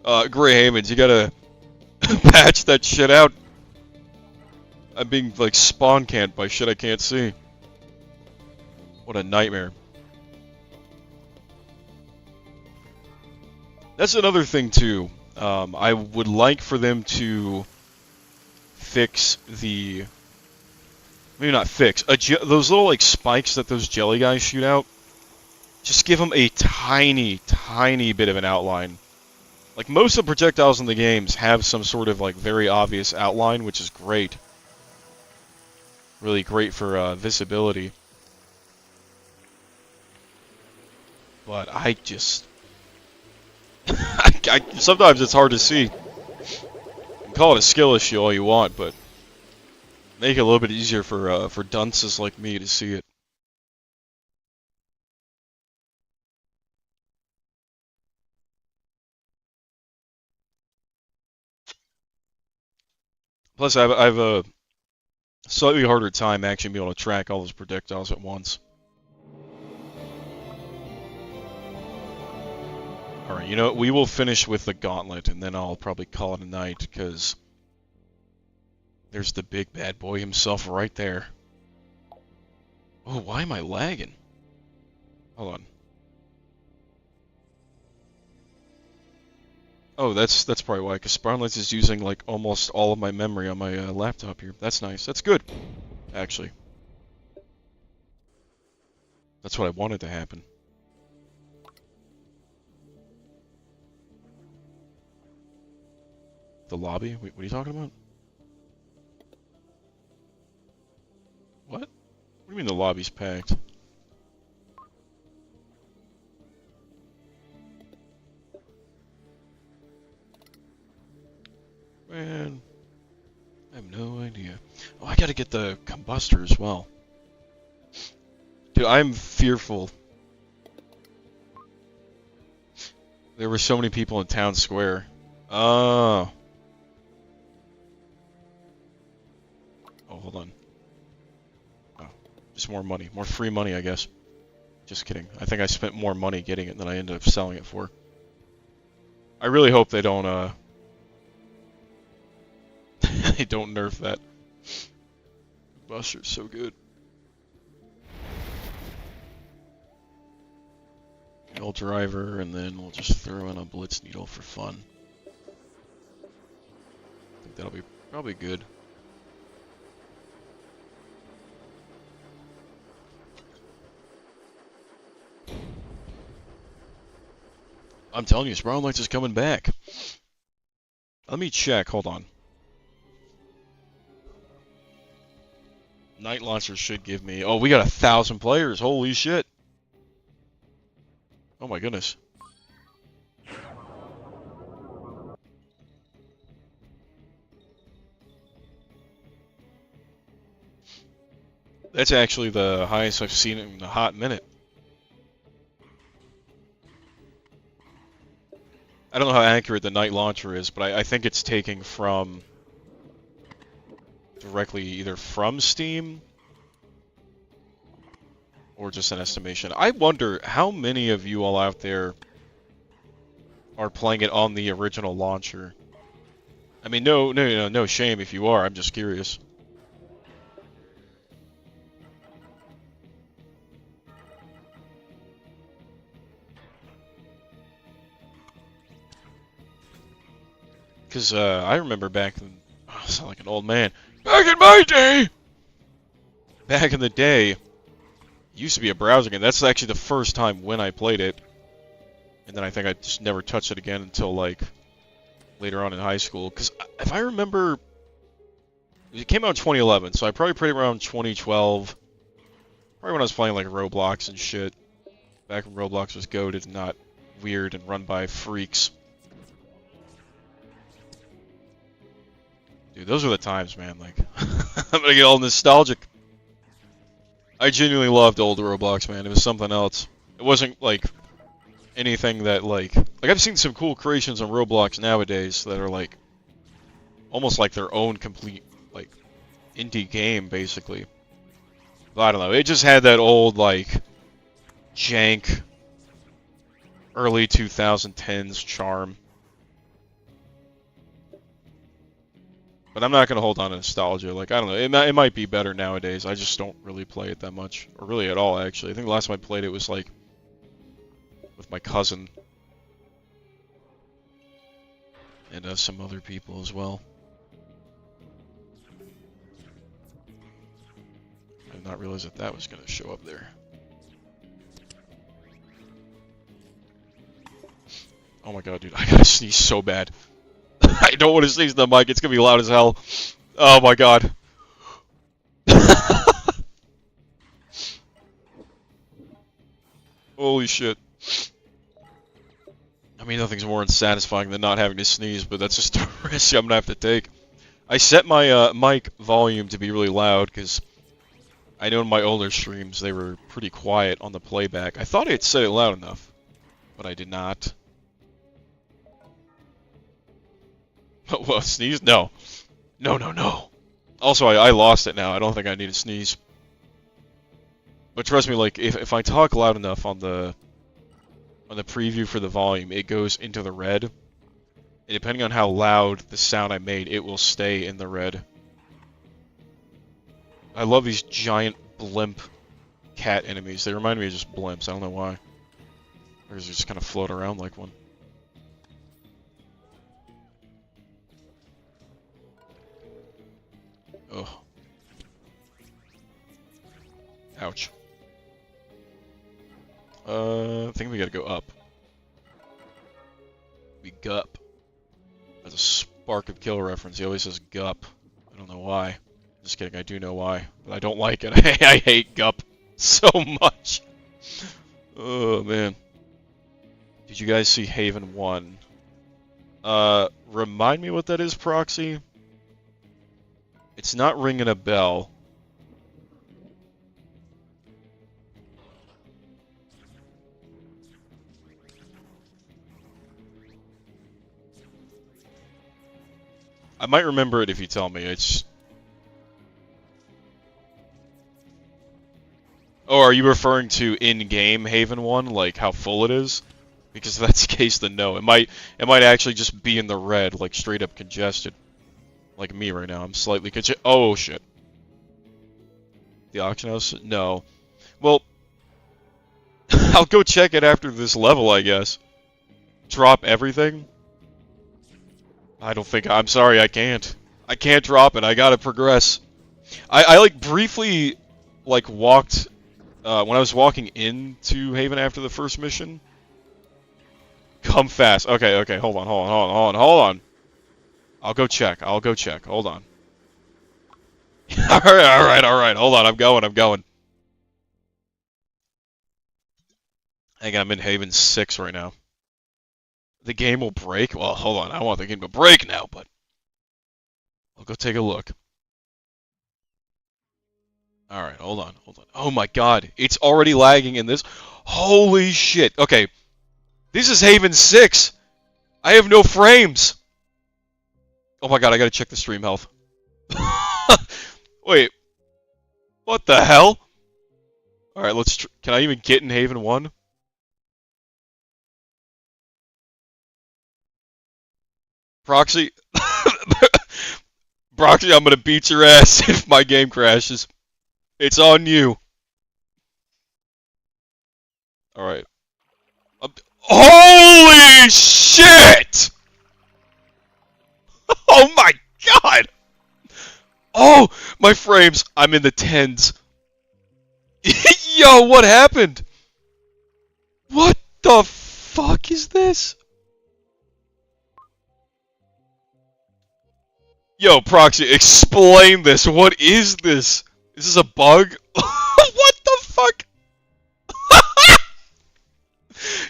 Gray Haymans, you gotta patch that shit out. I'm being, like, spawn camped by shit I can't see. What a nightmare. That's another thing, too. I would like for them to fix the... Maybe not fix. Those little, like, spikes that those jelly guys shoot out. Just give them a tiny, tiny bit of an outline. Like, most of the projectiles in the games have some sort of, like, very obvious outline, which is great. Really great for visibility. But I just... sometimes it's hard to see. You can call it a skill issue all you want, but make it a little bit easier for dunces like me to see it. Plus, I have a slightly harder time actually being able to track all those projectiles at once. Alright, you know what? We will finish with the gauntlet, and then I'll probably call it a night, because there's the big bad boy himself right there. Oh, why am I lagging? Hold on. Oh, that's probably why, because Spawnlights is using, like, almost all of my memory on my laptop here. That's nice. That's good, actually. That's what I wanted to happen. The lobby? Wait, what are you talking about? What? What do you mean the lobby's packed? Man, I have no idea. Oh, I gotta get the combustor as well. Dude, I'm fearful. There were so many people in Town Square. Oh. Oh, hold on. Oh, just more money. More free money, I guess. Just kidding. I think I spent more money getting it than I ended up selling it for. I really hope they don't, they don't nerf that. Buster's so good. Old driver, and then we'll just throw in a blitz needle for fun. I think that'll be probably good. I'm telling you, Spawnlights is coming back. Let me check, hold on. Night Launcher should give me... Oh, we got 1,000 players, holy shit. Oh my goodness. That's actually the highest I've seen in a hot minute. I don't know how accurate the Night Launcher is, but I think it's taking from... directly either from Steam or just an estimation. I wonder how many of you all out there are playing it on the original launcher. I mean, no shame if you are. I'm just curious. Because I remember back in... Oh, I sound like an old man. Back in my day! Back in the day, it used to be a browser game. That's actually the first time when I played it. And then I think I just never touched it again until, like, later on in high school. Because if I remember... It came out in 2011, so I probably played it around 2012. Probably when I was playing, like, Roblox and shit. Back when Roblox was goated and not weird and run by freaks. Dude, those were the times, man. Like, I'm gonna get all nostalgic. I genuinely loved old Roblox, man. It was something else. It wasn't, like, anything that, like... I've seen some cool creations on Roblox nowadays that are, like, almost like their own complete, like, indie game, basically. But I don't know, it just had that old, like, jank, early 2010s charm. But I'm not going to hold on to nostalgia. Like, I don't know, it might be better nowadays. I just don't really play it that much. Or really at all, actually. I think the last time I played it was, like, with my cousin. And some other people as well. I did not realize that that was going to show up there. Oh my god, dude, I gotta sneeze so bad. I don't want to sneeze in the mic, it's gonna be loud as hell. Oh my god. Holy shit. I mean, nothing's more unsatisfying than not having to sneeze, but that's just a risk I'm gonna have to take. I set my mic volume to be really loud, because I know in my older streams they were pretty quiet on the playback. I thought I had set it loud enough, but I did not. What, sneeze? No. No, no, no. Also, I lost it now. I don't think I need to sneeze. But trust me, like, if I talk loud enough on the preview for the volume, it goes into the red. And depending on how loud the sound I made, it will stay in the red. I love these giant blimp cat enemies. They remind me of just blimps. I don't know why. Or does it just kind of float around like one? Ugh. Ouch. I think we gotta go up. We gup. That's a Spark of Kill reference. He always says gup. I don't know why. Just kidding, I do know why. But I don't like it. I hate gup so much. Oh, man. Did you guys see Haven 1? Remind me what that is, Proxy? It's not ringing a bell. I might remember it if you tell me. It's... Oh, are you referring to in-game Haven 1? Like, how full it is? Because if that's the case, then no. It might actually just be in the red, like, straight up congested. Like me right now, I'm slightly oh shit. The auction house? No. Well, I'll go check it after this level, I guess. Drop everything? I don't think, I'm sorry, I can't. I can't drop it, I gotta progress. I like, briefly, like, walked, when I was walking into Haven after the first mission. Come fast. Okay, okay, hold on. I'll go check. Hold on. Alright. Hold on, I'm going. Hang on, I'm in Haven 6 right now. The game will break? Well, hold on, I want the game to break now, but... I'll go take a look. Alright, hold on. Oh my god, it's already lagging in this. Holy shit. Okay, this is Haven 6! I have no frames! Oh my god, I gotta check the stream health. Wait. What the hell? Alright, let's can I even get in Haven 1? Proxy? Proxy, I'm gonna beat your ass if my game crashes. It's on you. Alright. Holy shit! Oh my god! Oh, my frames. I'm in the 10s. Yo, what happened? What the fuck is this? Yo, Proxy, explain this. What is this? Is this a bug? What the fuck?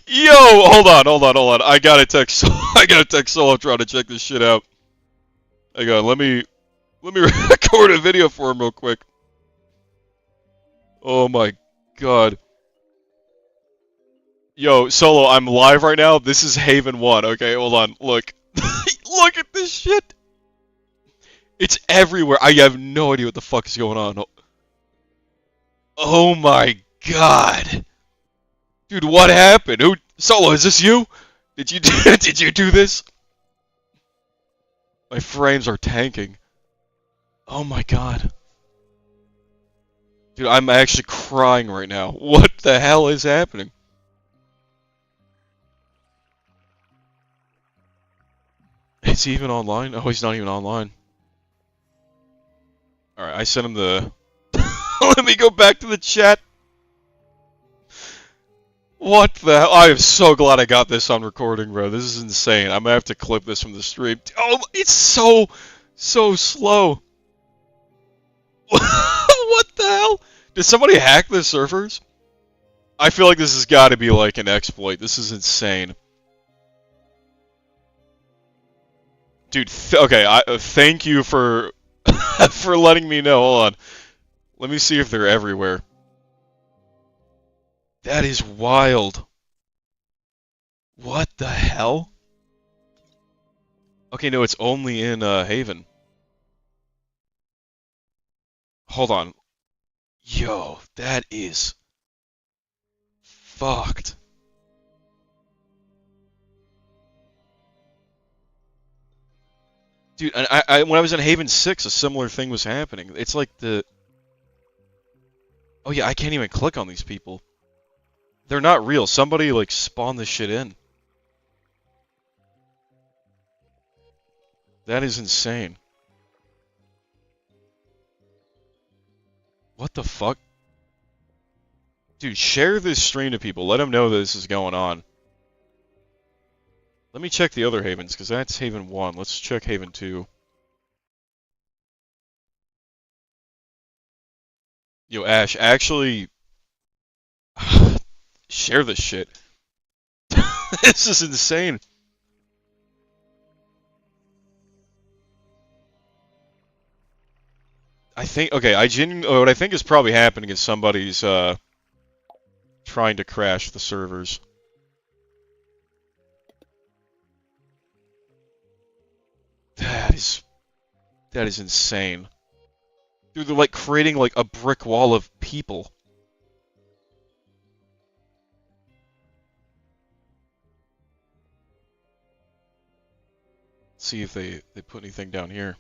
Yo, hold on. I gotta text Solotron to check this shit out. Hang on, let me record a video for him real quick. Oh my god. Yo, Solo, I'm live right now. This is Haven 1. Okay, hold on. Look. Look at this shit. It's everywhere. I have no idea what the fuck is going on. Oh my god. Dude, what happened? Who Solo, is this you? Did you did you do this? My frames are tanking. Oh my god. Dude, I'm actually crying right now. What the hell is happening? Is he even online? Oh, he's not even online. Alright, I sent him the... Let me go back to the chat. What the hell? I am so glad I got this on recording, bro. This is insane. I'm gonna have to clip this from the stream. Oh, it's so slow. What the hell? Did somebody hack the servers? I feel like this has got to be like an exploit. This is insane. Dude, okay, thank you for for letting me know. Hold on. Let me see if they're everywhere. That is wild. What the hell? Okay, no, it's only in Haven. Hold on. Yo, that is fucked. Dude, when I was in Haven 6, a similar thing was happening. It's like the... Oh yeah, I can't even click on these people. They're not real. Somebody, like, spawned this shit in. That is insane. What the fuck? Dude, share this stream to people. Let them know that this is going on. Let me check the other Havens, because that's Haven 1. Let's check Haven 2. Yo, Ash, actually... share this shit. This is insane. I think... Okay, what I think is probably happening is somebody's, trying to crash the servers. That is insane. Dude, they're like creating like a brick wall of people. Let's see if they put anything down here.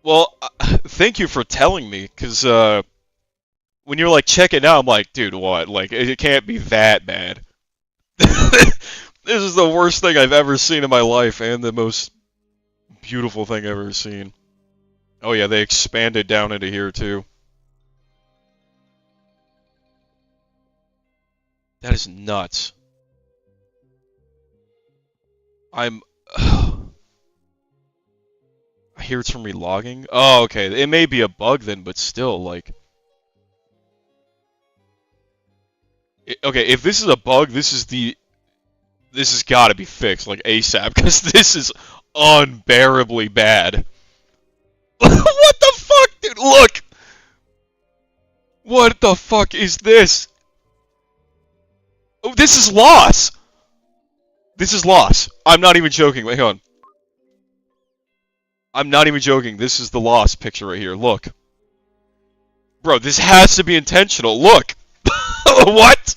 Well, thank you for telling me, because when you're like, check it out, I'm like, dude, what? Like, it can't be that bad. This is the worst thing I've ever seen in my life, and the most beautiful thing I've ever seen. Oh yeah, they expanded down into here too. That is nuts. I'm... I hear it's from relogging. Oh, okay. It may be a bug then, but still, like... Okay, if this is a bug, this has got to be fixed, like, ASAP, because this is unbearably bad. What the fuck, dude? Look! What the fuck is this? Oh, this is loss! This is loss. I'm not even joking. Wait, hang on. I'm not even joking. This is the loss picture right here. Look. Bro, this has to be intentional. Look! What?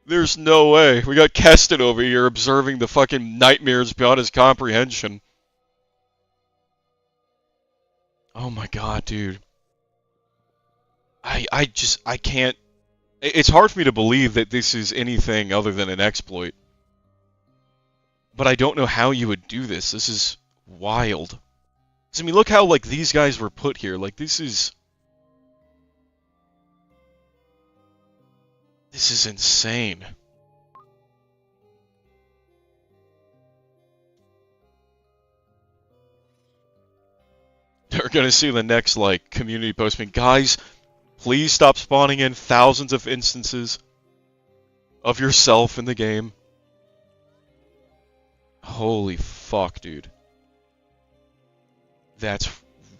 There's no way. We got Keston over here observing the fucking nightmares beyond his comprehension. Oh my god, dude. I can't... It's hard for me to believe that this is anything other than an exploit. But I don't know how you would do this. This is wild. I mean, look how, like, these guys were put here. Like, this is... This is insane. They're gonna see the next, like, community post. Guys, please stop spawning in thousands of instances of yourself in the game. Holy fuck, dude. That's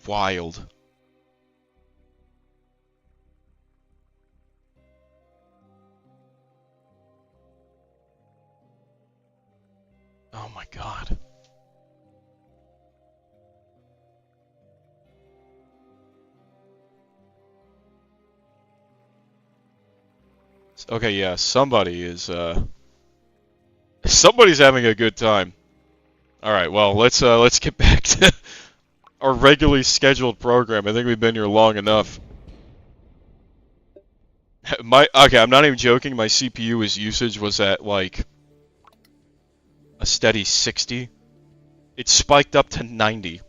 wild. Oh my god. Okay, yeah, somebody's having a good time. Alright, well, let's get back to our regularly scheduled program. I think we've been here long enough. Okay, I'm not even joking, my CPU's usage was at, like, a steady 60. It spiked up to 90.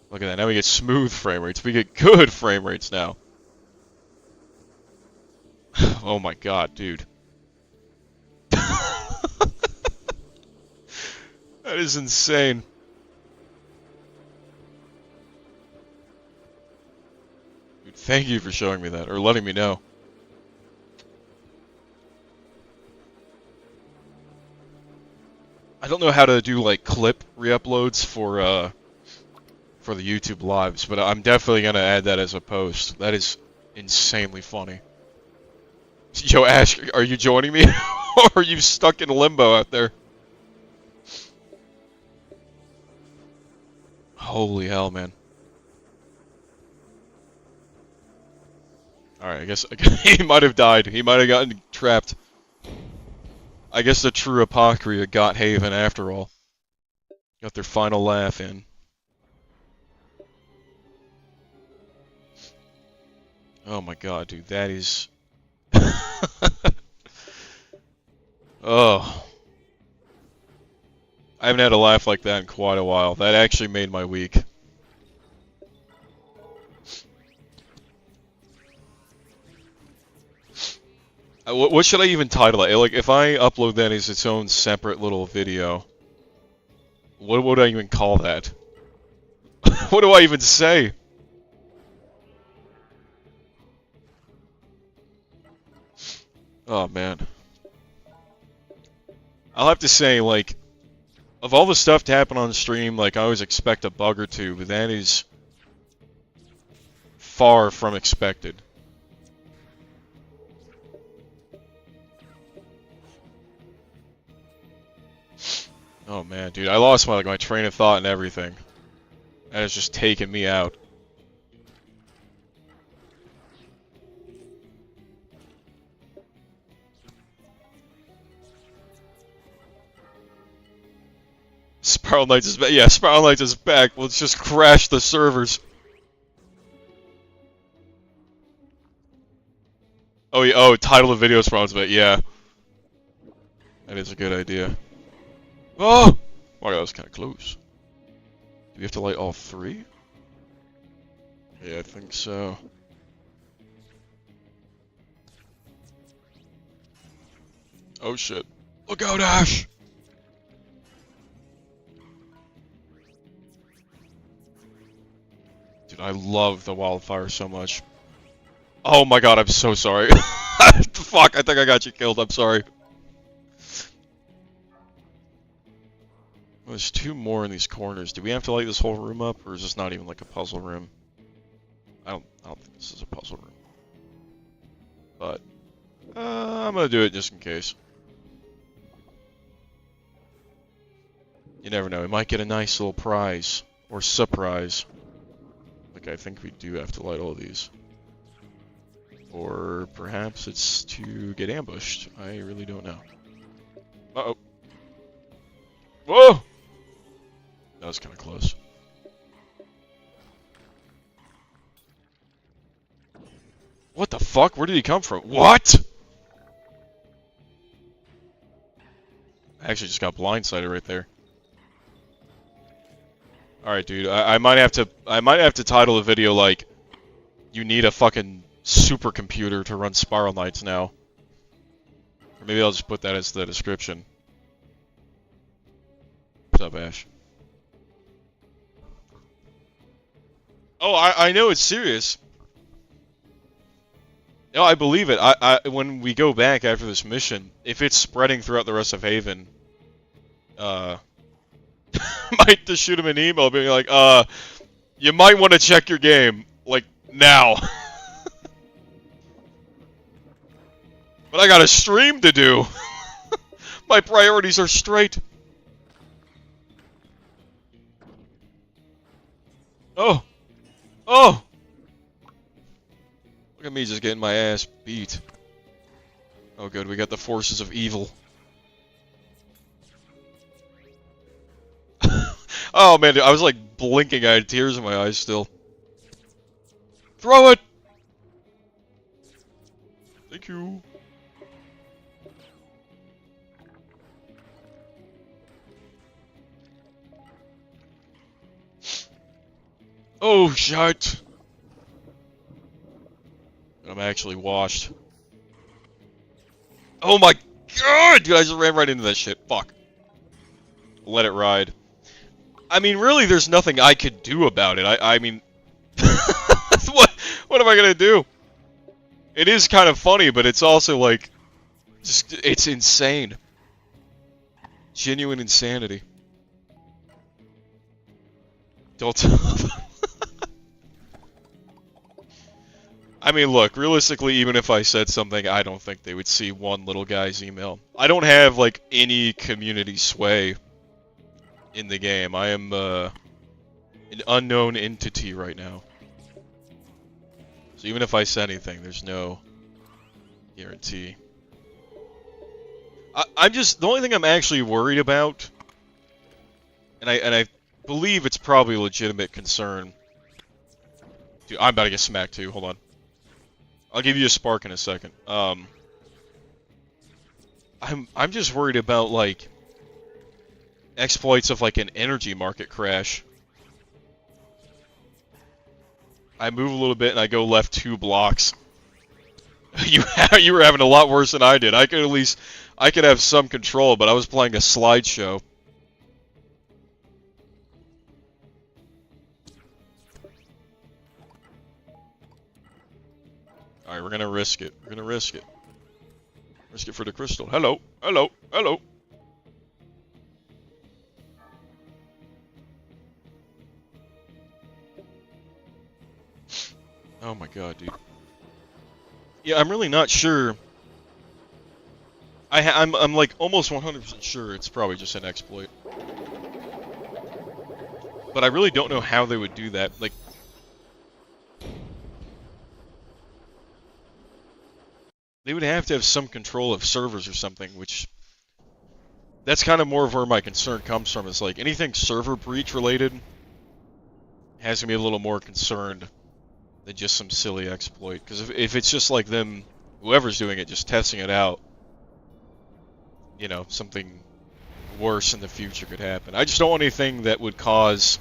Look at that, now we get smooth frame rates. We get good frame rates now. Oh my god, dude. That is insane. Dude, thank you for showing me that, or letting me know. I don't know how to do, like, clip re-uploads for the YouTube lives, but I'm definitely gonna add that as a post. That is insanely funny. Yo, Ash, are you joining me? Or are you stuck in limbo out there? Holy hell, man. Alright, I guess he might have died. He might have gotten trapped. I guess the true Apocrypha got Haven after all. Got their final laugh in. Oh my god, dude, that is... Oh. I haven't had a laugh like that in quite a while. That actually made my week. What should I even title it? Like, if I upload that as its own separate little video, what would I even call that? What do I even say? Oh, man. I'll have to say, like, of all the stuff to happen on stream, like, I always expect a bug or two, but that is far from expected. Oh man, dude, I lost my train of thought and everything. That has just taken me out. Spiral Knights is back. Yeah, Spiral Knights is back. Let's just crash the servers. Oh, yeah, oh, title of video Spiral Knights, yeah. That is a good idea. Oh! Wow, that was kind of close. Do we have to light all three? Yeah, I think so. Oh shit. Look out, Ash! Dude, I love the wildfire so much. Oh my god, I'm so sorry. Fuck, I think I got you killed, I'm sorry. Well, there's two more in these corners. Do we have to light this whole room up, or is this not even like a puzzle room? I don't think this is a puzzle room. But, I'm gonna do it just in case. You never know, we might get a nice little prize. Or surprise. Like, I think we do have to light all of these. Or perhaps it's to get ambushed. I really don't know. Uh-oh. Whoa! That was kind of close. What the fuck? Where did he come from? What? I actually just got blindsided right there. Alright, dude. I might have to title the video like, you need a fucking supercomputer to run Spiral Knights now. Or maybe I'll just put that as the description. What's up, Ash? Oh, I know it's serious. No, I believe it. When we go back after this mission, if it's spreading throughout the rest of Haven, might just shoot him an email being like, you might want to check your game, like, now. But I got a stream to do. My priorities are straight. Oh. Oh. Look at me just getting my ass beat. Oh good, we got the forces of evil. Oh man, dude, I was like blinking, I had tears in my eyes still. Throw it! Thank you. Oh shit! I'm actually washed. Oh my god! Dude, I just ran right into that shit. Fuck. Let it ride. I mean, really, there's nothing I could do about it. I mean... what am I gonna do? It is kind of funny, but it's also like... just it's insane. Genuine insanity. Don't tell them. I mean, look, realistically, even if I said something, I don't think they would see one little guy's email. I don't have, like, any community sway in the game. I am, an unknown entity right now. So even if I said anything, there's no guarantee. I'm just, the only thing I'm actually worried about, and I believe it's probably a legitimate concern. Dude, I'm about to get smacked too, hold on. I'll give you a spark in a second. I'm just worried about, like, exploits of, like, an energy market crash. I move a little bit and I go left 2 blocks. You were having a lot worse than I did. I could have some control, but I was playing a slideshow. Alright, we're gonna risk it. We're gonna risk it. Risk it for the crystal. Hello, hello, hello. Oh my god, dude. Yeah, I'm really not sure. I'm like almost 100% sure it's probably just an exploit. But I really don't know how they would do that. Like, they would have to have some control of servers or something, which... that's kind of more of where my concern comes from, is like, anything server breach related has to be a little more concerned than just some silly exploit. Because if it's just like them, whoever's doing it, just testing it out, you know, something worse in the future could happen. I just don't want anything that would cause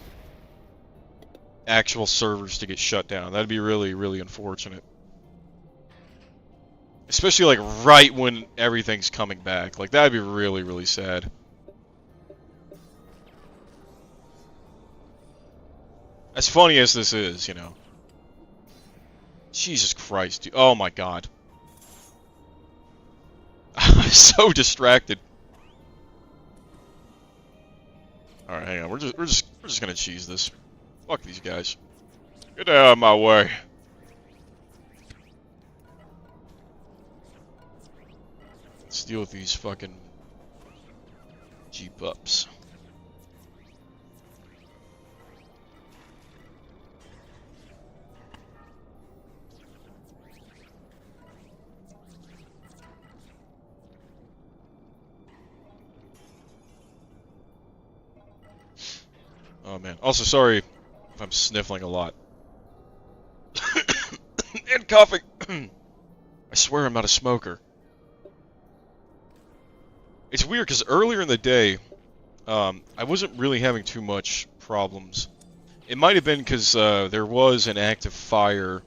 actual servers to get shut down. That'd be really, really unfortunate. Especially, like, right when everything's coming back. Like, that'd be really, really sad. As funny as this is, you know. Jesus Christ, dude. Oh my god. I'm so distracted. Alright, hang on. We're just gonna cheese this. Fuck these guys. Get out of my way. Let's deal with these fucking Jeep-ups. Oh man. Also, sorry if I'm sniffling a lot. And coughing. I swear I'm not a smoker. It's weird because earlier in the day, I wasn't really having too much problems. It might have been because there was an active fire,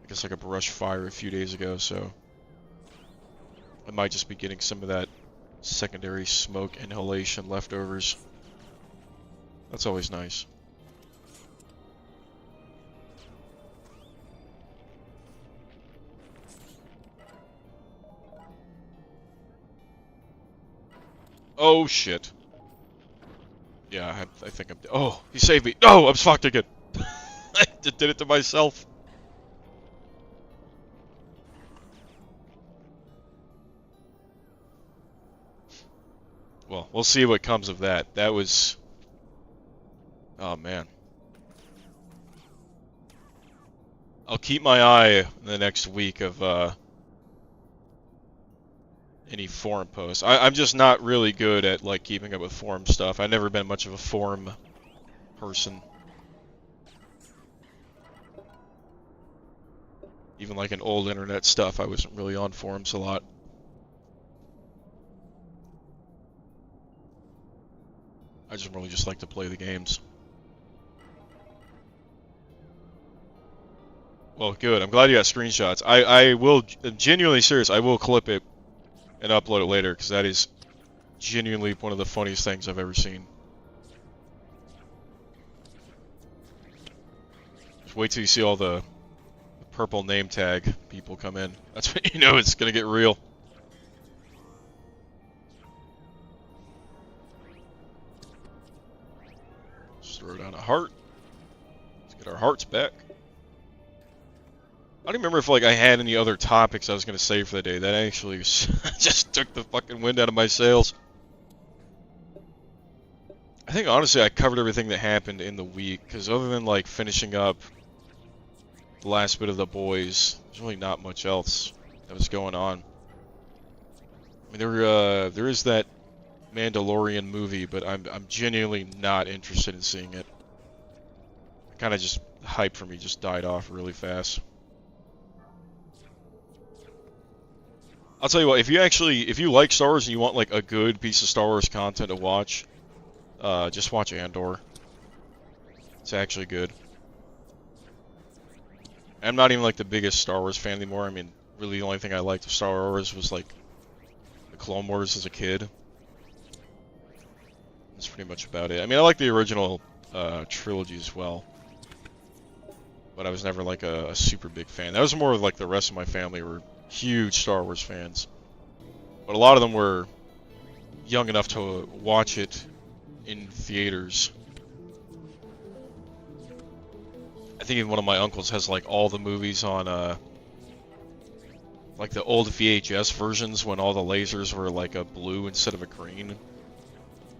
I guess like a brush fire a few days ago, so I might just be getting some of that secondary smoke inhalation leftovers. That's always nice. Oh shit. Yeah, I think I'm... oh, he saved me. No, I'm fucked again. I just did it to myself. we'll see what comes of that. That was... Oh, man. I'll keep my eye in the next week of any forum posts. I'm just not really good at like keeping up with forum stuff. I've never been much of a forum person. Even like in old internet stuff, I wasn't really on forums a lot. I just really just like to play the games. Well, good. I'm glad you got screenshots. I will, I'm genuinely serious, I will clip it and upload it later, because that is genuinely one of the funniest things I've ever seen. Just wait till you see all the purple name tag people come in. That's when you know it's gonna get real. Just throw down a heart. Let's get our hearts back. I don't remember if like I had any other topics I was gonna say for the day. That actually just took the fucking wind out of my sails. I think honestly I covered everything that happened in the week, because other than like finishing up the last bit of The Boys, there's really not much else that was going on. I mean, there is that Mandalorian movie, but I'm genuinely not interested in seeing it. Kind of just the hype for me just died off really fast. I'll tell you what, if you like Star Wars and you want like a good piece of Star Wars content to watch, just watch Andor. It's actually good. I'm not even like the biggest Star Wars fan anymore. I mean, really the only thing I liked of Star Wars was like the Clone Wars as a kid. That's pretty much about it. I mean, I like the original trilogy as well, but I was never like a super big fan. That was more like the rest of my family were huge Star Wars fans, but a lot of them were young enough to watch it in theaters. I think even one of my uncles has like all the movies on like the old VHS versions when all the lasers were like a blue instead of a green,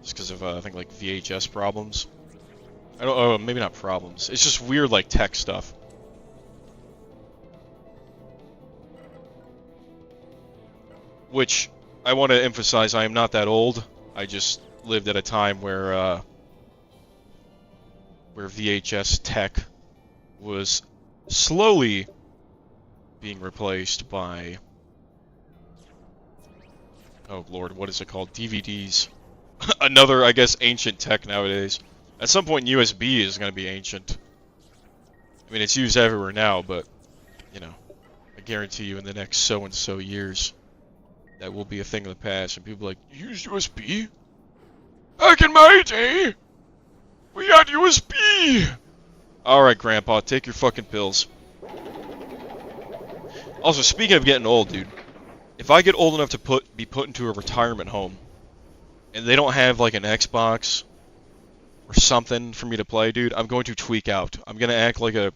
just because of I think like VHS problems. I don't, oh, maybe not problems. It's just weird like tech stuff. Which, I want to emphasize, I am not that old. I just lived at a time where VHS tech was slowly being replaced by... Oh lord, what is it called? DVDs. Another, I guess, ancient tech nowadays. At some point, USB is going to be ancient. I mean, it's used everywhere now, but, you know, I guarantee you in the next so-and-so years, that will be a thing of the past, and people are like, you use USB? Back in my day, we had USB! Alright, Grandpa, take your fucking pills. Also, speaking of getting old, dude, if I get old enough to be put into a retirement home, and they don't have, like, an Xbox, or something for me to play, dude, I'm going to tweak out. I'm gonna act like a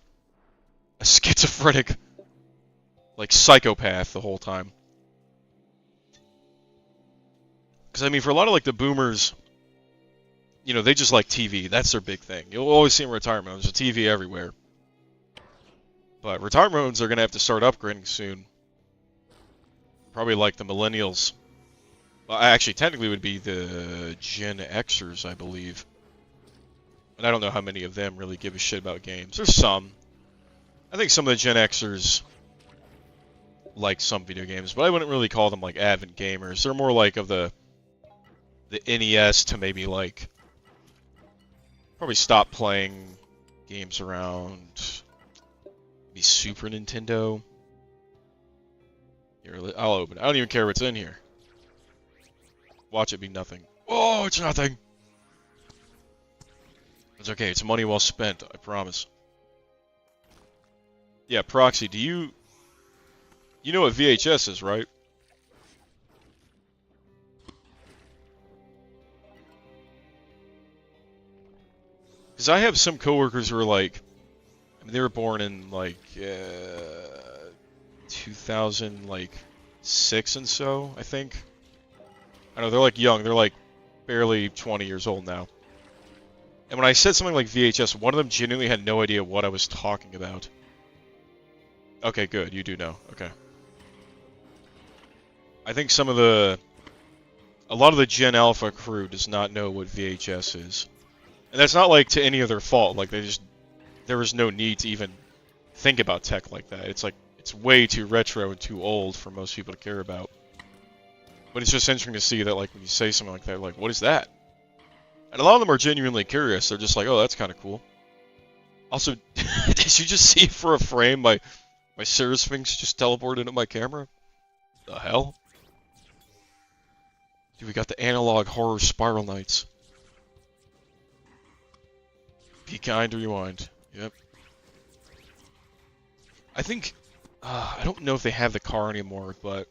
schizophrenic, like, psychopath the whole time. Because, I mean, for a lot of, like, the boomers, you know, they just like TV. That's their big thing. You'll always see them in retirement homes. There's a TV everywhere. But retirement homes are going to have to start upgrading soon. Probably like the millennials. Well, actually, technically it would be the Gen Xers, I believe. And I don't know how many of them really give a shit about games. There's some. I think some of the Gen Xers like some video games, but I wouldn't really call them, like, avid gamers. They're more like of the NES to maybe like probably stop playing games around maybe Super Nintendo. Here, I'll open it. I don't even care what's in here. Watch it be nothing. Oh, it's nothing. It's okay. It's money well spent. I promise. Yeah, Proxy. Do you know what VHS is, right? Because I have some coworkers who are like, I mean, they were born in like 2006 and so, I think. I know they're like young. They're like barely 20 years old now. And when I said something like VHS, one of them genuinely had no idea what I was talking about. Okay, good. You do know. Okay. I think a lot of the Gen Alpha crew does not know what VHS is. And that's not like to any of their fault. Like there was no need to even think about tech like that. It's like, it's way too retro and too old for most people to care about. But it's just interesting to see that, like, when you say something like that, like, what is that? And a lot of them are genuinely curious. They're just like, oh, that's kind of cool. Also, did you just see for a frame my Cirrus Sphinx just teleported into my camera? The hell? Dude, we got the analog horror Spiral Knights. Be kind, rewind. Yep. I think, I don't know if they have the car anymore, but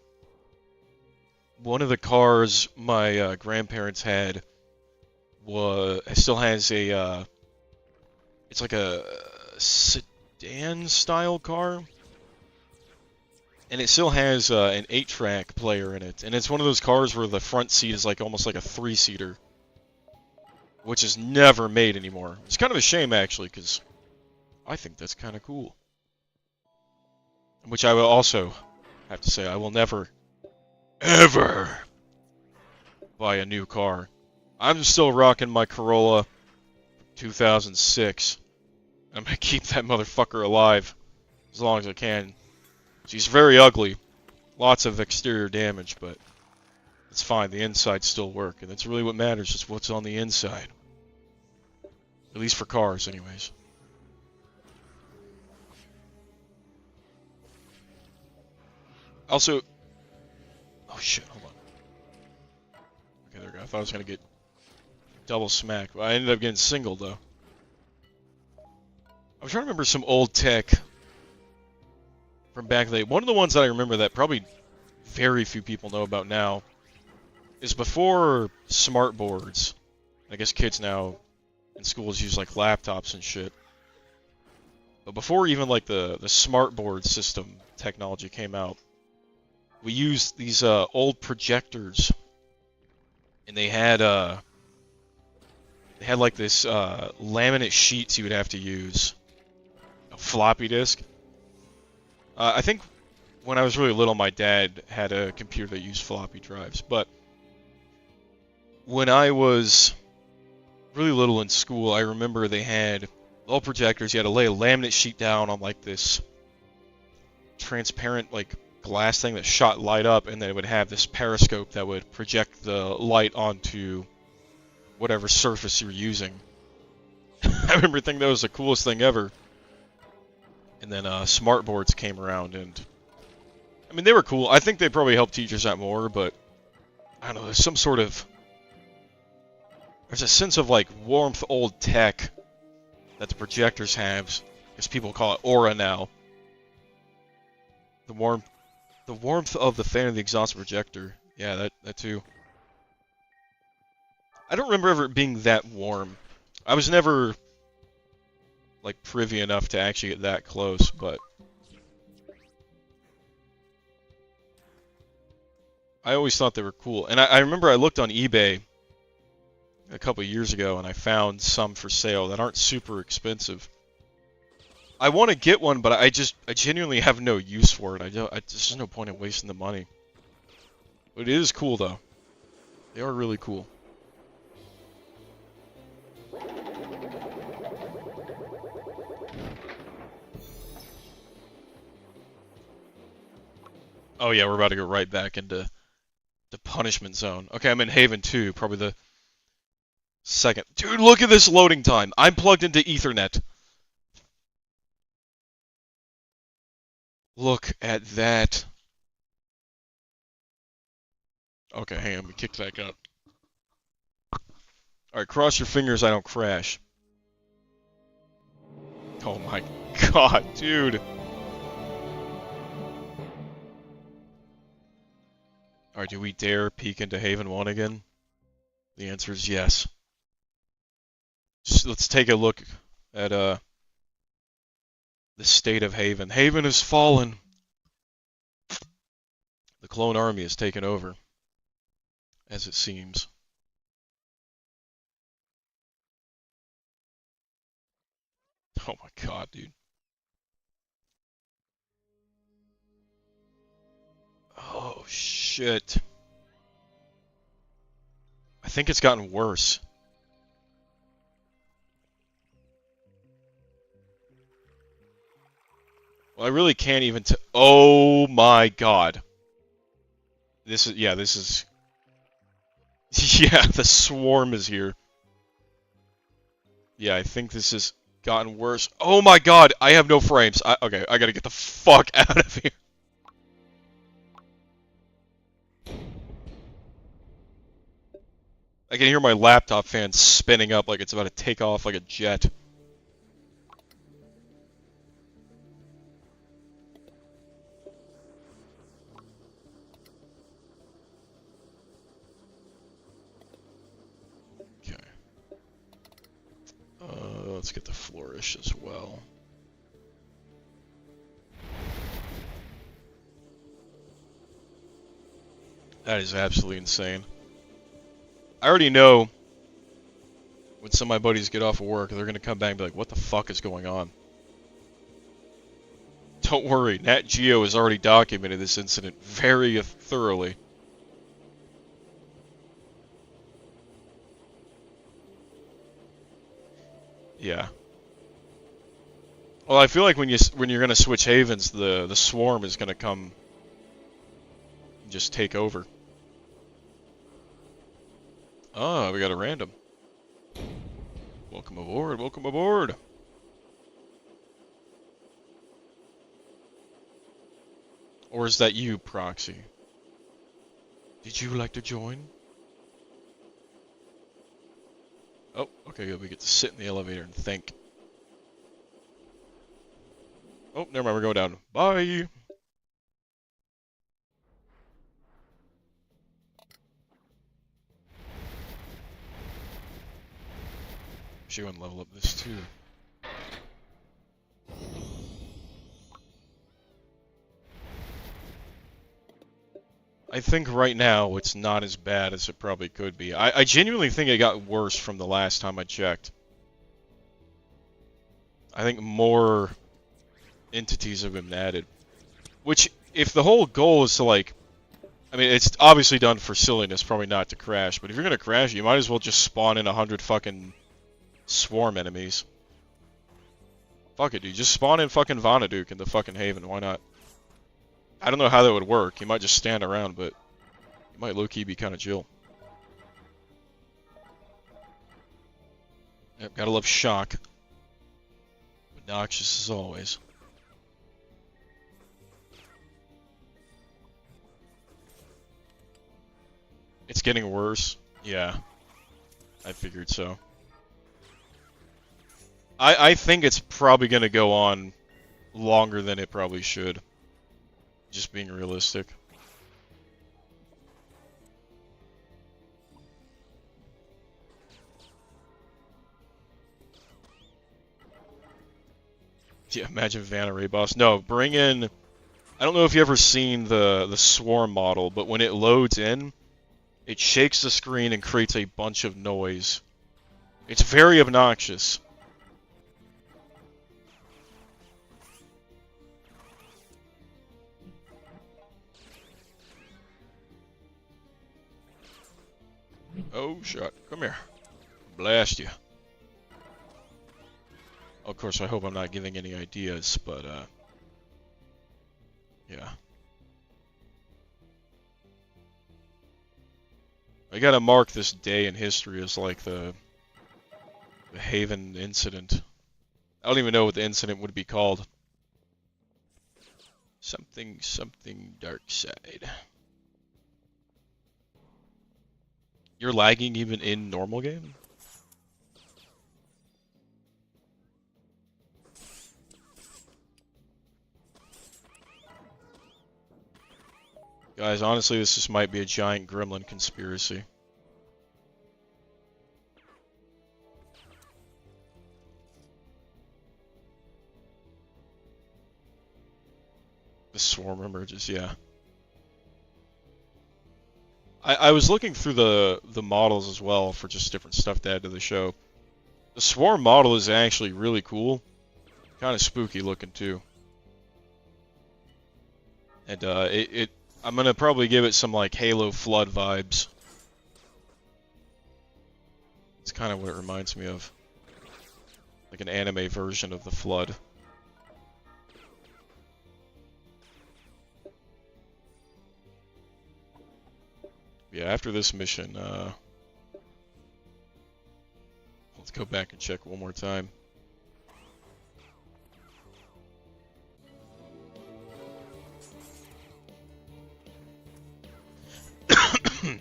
one of the cars my grandparents had still has a, it's like a sedan-style car. And it still has an 8-track player in it. And it's one of those cars where the front seat is like almost like a 3-seater. Which is never made anymore. It's kind of a shame, actually, because I think that's kind of cool. Which I will also have to say, I will never, ever buy a new car. I'm still rocking my Corolla 2006. I'm going to keep that motherfucker alive as long as I can. She's very ugly. Lots of exterior damage, but it's fine. The insides still work, and that's really what matters, is what's on the inside. At least for cars, anyways. Also... Oh shit, hold on. Okay, there we go. I thought I was gonna get double smacked, but I ended up getting single, though. I was trying to remember some old tech from back in the day. One of the ones that I remember that probably very few people know about now is before smart boards. I guess kids now in schools use like laptops and shit. But before even like the smart board system technology came out, we used these old projectors, and they had like this laminate sheets you would have to use, a floppy disk. I think when I was really little, my dad had a computer that used floppy drives, but when I was really little in school, I remember they had all projectors. You had to lay a laminate sheet down on like this transparent like glass thing that shot light up, and then it would have this periscope that would project the light onto whatever surface you were using. I remember thinking that was the coolest thing ever. And then smart boards came around, and I mean, they were cool. I think they probably helped teachers out more, but I don't know, there's some sort of, there's a sense of like warmth old tech that the projectors have, as people call it aura now. The warmth of the fan of the exhaust projector. Yeah, that too. I don't remember ever being that warm. I was never like privy enough to actually get that close, but I always thought they were cool. And I remember I looked on eBay a couple of years ago, and I found some for sale that aren't super expensive. I want to get one, but I genuinely have no use for it. There's just no point in wasting the money. But it is cool, though. They are really cool. Oh yeah, we're about to go right back into the punishment zone. Okay, I'm in Haven 2, probably the second. Dude, look at this loading time. I'm plugged into Ethernet. Look at that. Okay, hang on, let me kick back up. Alright, cross your fingers I don't crash. Oh my god, dude. Alright, do we dare peek into Haven 1 again? The answer is yes. Just, let's take a look at the state of Haven. Haven has fallen. The clone army has taken over, as it seems. Oh my god, dude. Oh shit. I think it's gotten worse. Well, I really can't even oh my god. This is, yeah, this is... Yeah, the swarm is here. Yeah, I think this has gotten worse. Oh my god, I have no frames. Okay, I gotta get the fuck out of here. I can hear my laptop fan spinning up like it's about to take off like a jet. Okay. Let's get the flourish as well. That is absolutely insane. I already know when some of my buddies get off of work, they're gonna come back and be like, what the fuck is going on? Don't worry, Nat Geo has already documented this incident very thoroughly. Yeah. Well, I feel like when you're gonna switch havens, the swarm is gonna come and just take over. Oh, we got a random. Welcome aboard, welcome aboard. Or is that you, Proxy? Did you like to join? Oh, okay, we get to sit in the elevator and think. Oh, never mind, we're going down. Bye! She wouldn't level up this too. I think right now it's not as bad as it probably could be. I genuinely think it got worse from the last time I checked. I think more entities have been added. Which, if the whole goal is to, like... I mean, it's obviously done for silliness, probably not to crash, but if you're gonna crash, you might as well just spawn in 100 fucking swarm enemies. Fuck it, dude. Just spawn in fucking Vonneduke in the fucking haven. Why not? I don't know how that would work. You might just stand around, but you might low-key be kind of chill. Yep, gotta love shock. Obnoxious as always. It's getting worse. Yeah. I figured so. I think it's probably gonna go on longer than it probably should. Just being realistic. Yeah, imagine Vanna Ray boss. No, bring in... I don't know if you ever seen the swarm model, but when it loads in, it shakes the screen and creates a bunch of noise. It's very obnoxious. Oh, shit. Come here. Blast you. Of course, I hope I'm not giving any ideas, but, yeah. I gotta mark this day in history as, like, the Haven incident. I don't even know what the incident would be called. Something dark side. You're lagging even in normal game? Guys, honestly, this just might be a giant gremlin conspiracy. The swarm emerges, yeah. I was looking through the models as well for just different stuff to add to the show. The swarm model is actually really cool. Kind of spooky looking too. And I'm gonna probably give it some like Halo Flood vibes. It's kind of what it reminds me of. Like an anime version of the Flood. Yeah, after this mission, let's go back and check one more time.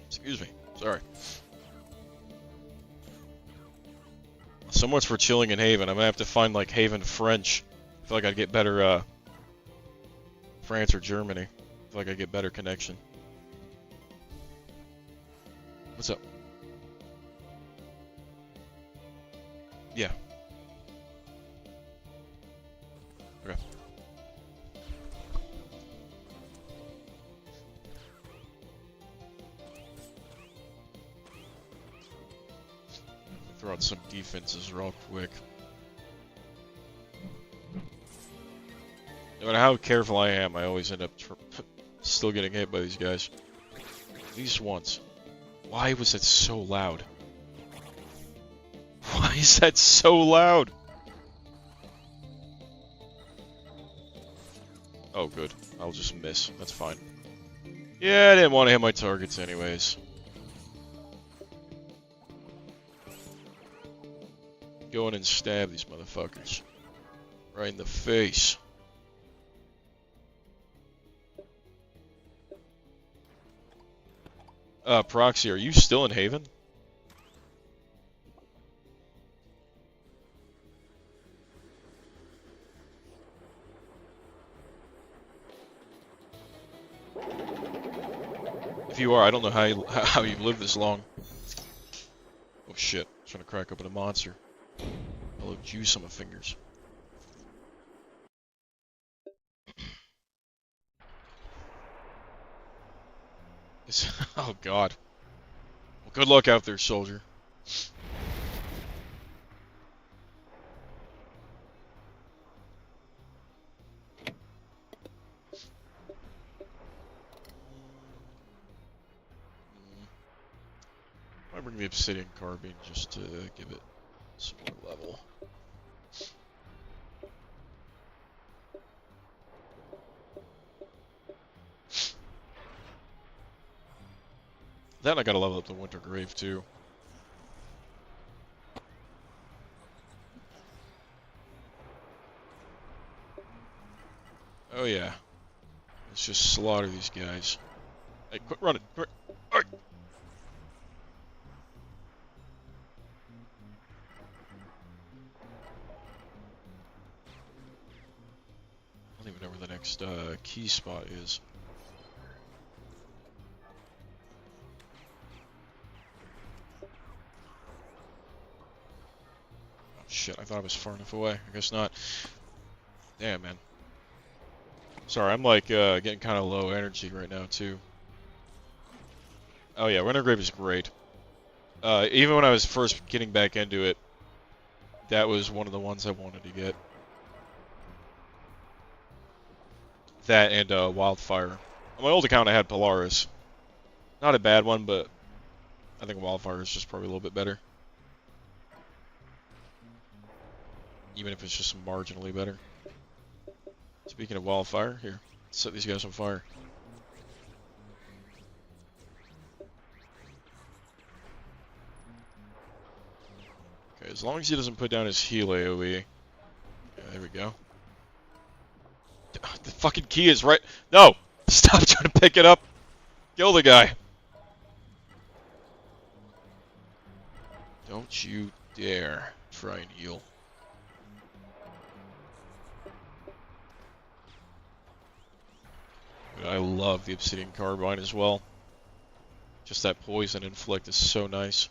Excuse me. Sorry. So much for chilling in Haven. I'm gonna have to find like Haven French. I feel like I'd get better France or Germany. I feel like I'd get better connection. What's up? Yeah. Okay. Throw out some defenses real quick. No matter how careful I am, I always end up still getting hit by these guys. At least once. Why was that so loud? Why is that so loud? Oh, good. I'll just miss. That's fine. Yeah, I didn't want to hit my targets anyways. Go in and stab these motherfuckers. Right in the face. Proxy, are you still in Haven? If you are, I don't know how you've lived this long. Oh shit, I'm trying to crack open a monster. Hello, juice on my fingers. Oh god. Well, good luck out there, soldier. I bring the obsidian carbine just to give it some more level. Then I gotta level up the Winter Grave too. Oh yeah. Let's just slaughter these guys. Hey, quit running! Quit! Alright! I don't even know where the next key spot is. Oh shit, I thought I was far enough away. I guess not. Damn, man. Sorry, I'm like getting kind of low energy right now too. Oh yeah, Wintergrave is great. Even when I was first getting back into it, that was one of the ones I wanted to get. That and Wildfire. On my old account I had Polaris. Not a bad one, but I think Wildfire is just probably a little bit better. Even if it's just marginally better. Speaking of Wildfire, here, set these guys on fire. Okay, as long as he doesn't put down his heal AoE. Yeah, there we go. The fucking key is right. No! Stop trying to pick it up! Kill the guy! Don't you dare try and heal. I love the Obsidian Carbine as well. Just that poison inflict is so nice.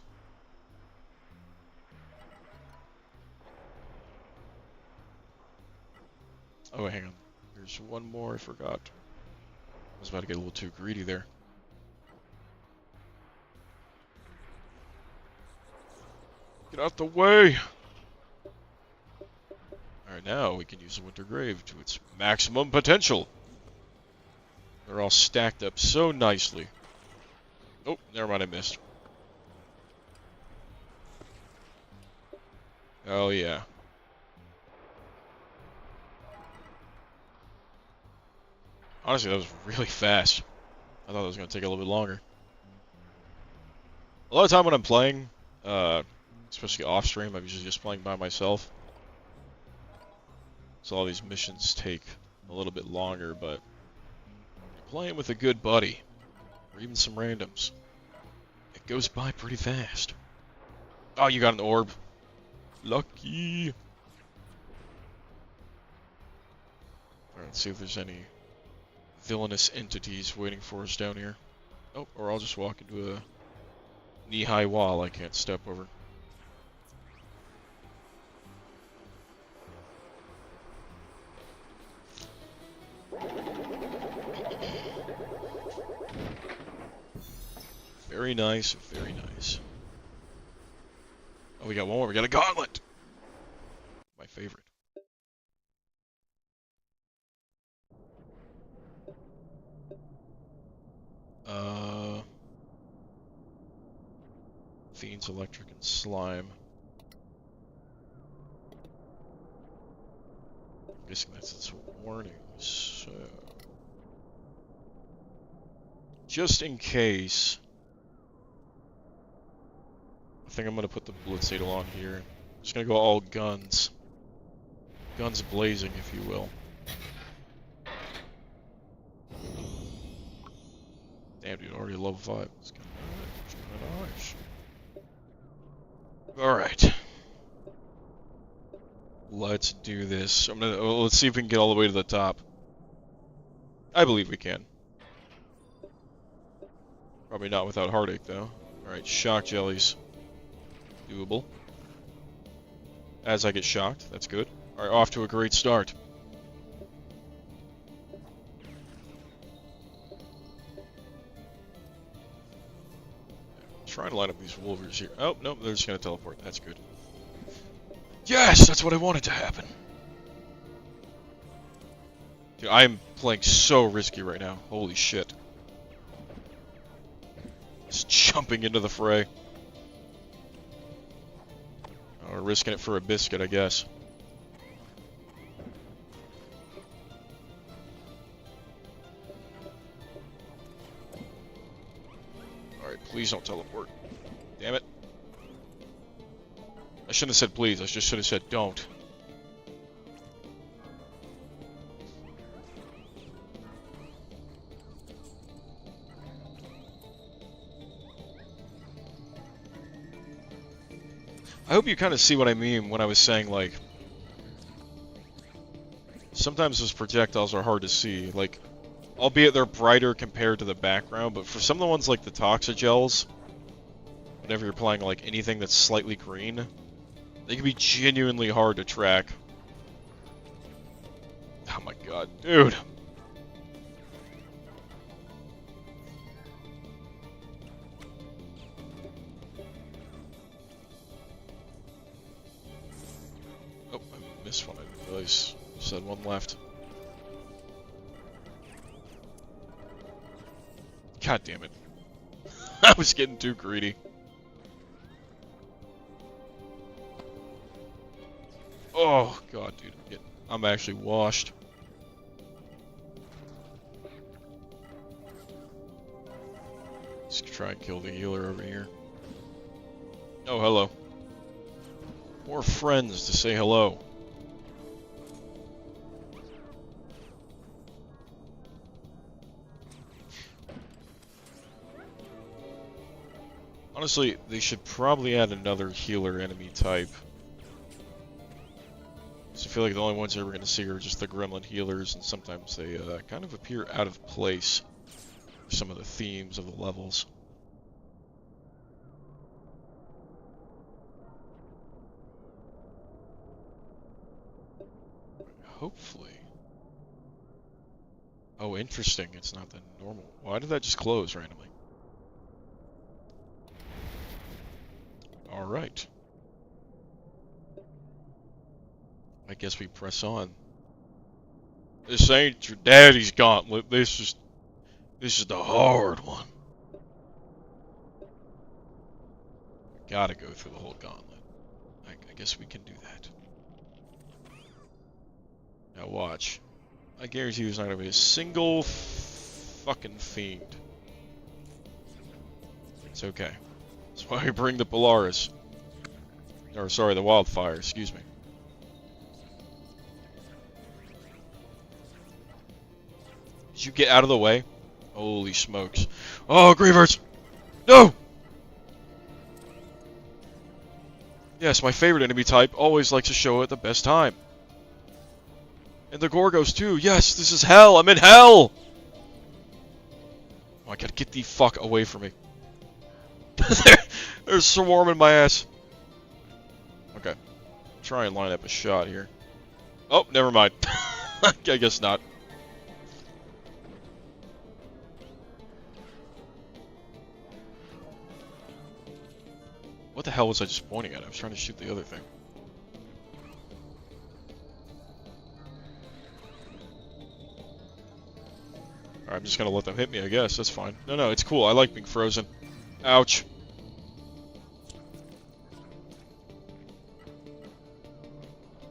Oh, hang on. There's one more I forgot. I was about to get a little too greedy there. Get out the way! Alright, Alright, now we can use the Winter Grave to its maximum potential. They're all stacked up so nicely. Oh, never mind, I missed. Oh, yeah. Honestly, that was really fast. I thought it was going to take a little bit longer. A lot of time when I'm playing, especially off stream, I'm usually just playing by myself. So all these missions take a little bit longer, but playing with a good buddy, or even some randoms, it goes by pretty fast. Oh, you got an orb. Lucky. Alright, let's see if there's any villainous entities waiting for us down here. Oh, or I'll just walk into a knee-high wall I can't step over. Very nice, very nice. Oh, we got one more. We got a gauntlet! My favorite. Fiends, Electric, and Slime. I'm guessing that's its warning, so... Just in case... I think I'm gonna put the Blitz Needle on here. I'm just gonna go all guns. Guns blazing, if you will. Damn, dude, already level 5. It's kinda nice. Alright. Let's do this. Let's see if we can get all the way to the top. I believe we can. Probably not without heartache, though. Alright, shock jellies. Doable. As I get shocked, that's good. Alright, off to a great start. Trying to line up these wolvers here. Oh, no, they're just going to teleport. That's good. Yes! That's what I wanted to happen. Dude, I am playing so risky right now. Holy shit. Just jumping into the fray. Or risking it for a biscuit, I guess. Alright, please don't teleport. Damn it. I shouldn't have said please, I just should have said don't. I hope you kind of see what I mean when I was saying, like, sometimes those projectiles are hard to see, like, albeit they're brighter compared to the background, but for some of the ones like the Toxigels, whenever you're playing, like, anything that's slightly green, they can be genuinely hard to track. Oh my god, dude! Oh, I missed one. I didn't realize you said one left. God damn it. I was getting too greedy. Oh, god, dude. I'm actually washed. Let's try and kill the healer over here. Oh, hello. More friends to say hello. Honestly, they should probably add another healer enemy type. So I feel like the only ones that we're going to see are just the gremlin healers, and sometimes they kind of appear out of place for some of the themes of the levels. Hopefully. Oh, interesting. It's not the normal. Why did that just close randomly? Alright. I guess we press on. This ain't your daddy's gauntlet. This is the hard one. Gotta go through the whole gauntlet. I guess we can do that. Now watch. I guarantee there's not gonna be a single fucking fiend. It's okay. That's why I bring the Polaris. Or sorry, the Wildfire, excuse me. Did you get out of the way? Holy smokes. Oh, Grievers! No! Yes, my favorite enemy type always likes to show at the best time. And the Gorgos too. Yes, this is hell. I'm in hell! Oh, I gotta get the fuck away from me. They're swarming my ass. Okay. Try and line up a shot here. Oh, never mind. I guess not. What the hell was I just pointing at? I was trying to shoot the other thing. Alright, I'm just gonna let them hit me, I guess. That's fine. No, it's cool. I like being frozen. Ouch.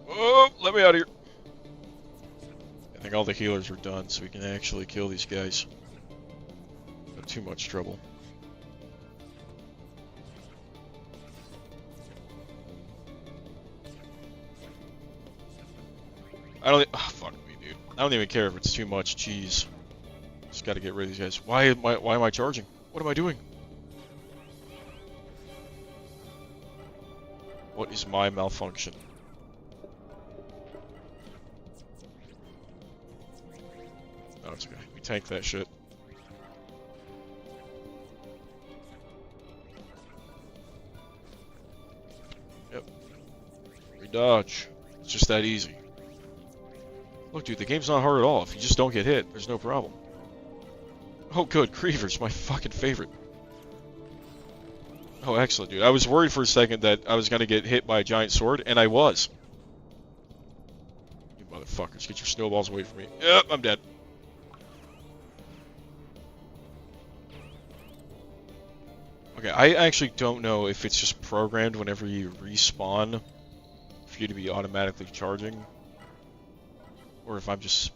Oh, let me out of here. I think all the healers are done, so we can actually kill these guys. Not too much trouble. Fuck me, dude. I don't even care if it's too much. Jeez. Just gotta get rid of these guys. Why am I charging? What am I doing? What is my malfunction? Oh, it's okay. We tank that shit. Yep. We dodge. It's just that easy. Look, dude, the game's not hard at all. If you just don't get hit, there's no problem. Oh, good. Grievers, my fucking favorite. Oh, excellent, dude. I was worried for a second that I was going to get hit by a giant sword, and I was. You motherfuckers, get your snowballs away from me. Yep, I'm dead. Okay, I actually don't know if it's just programmed whenever you respawn for you to be automatically charging. Or if I'm just,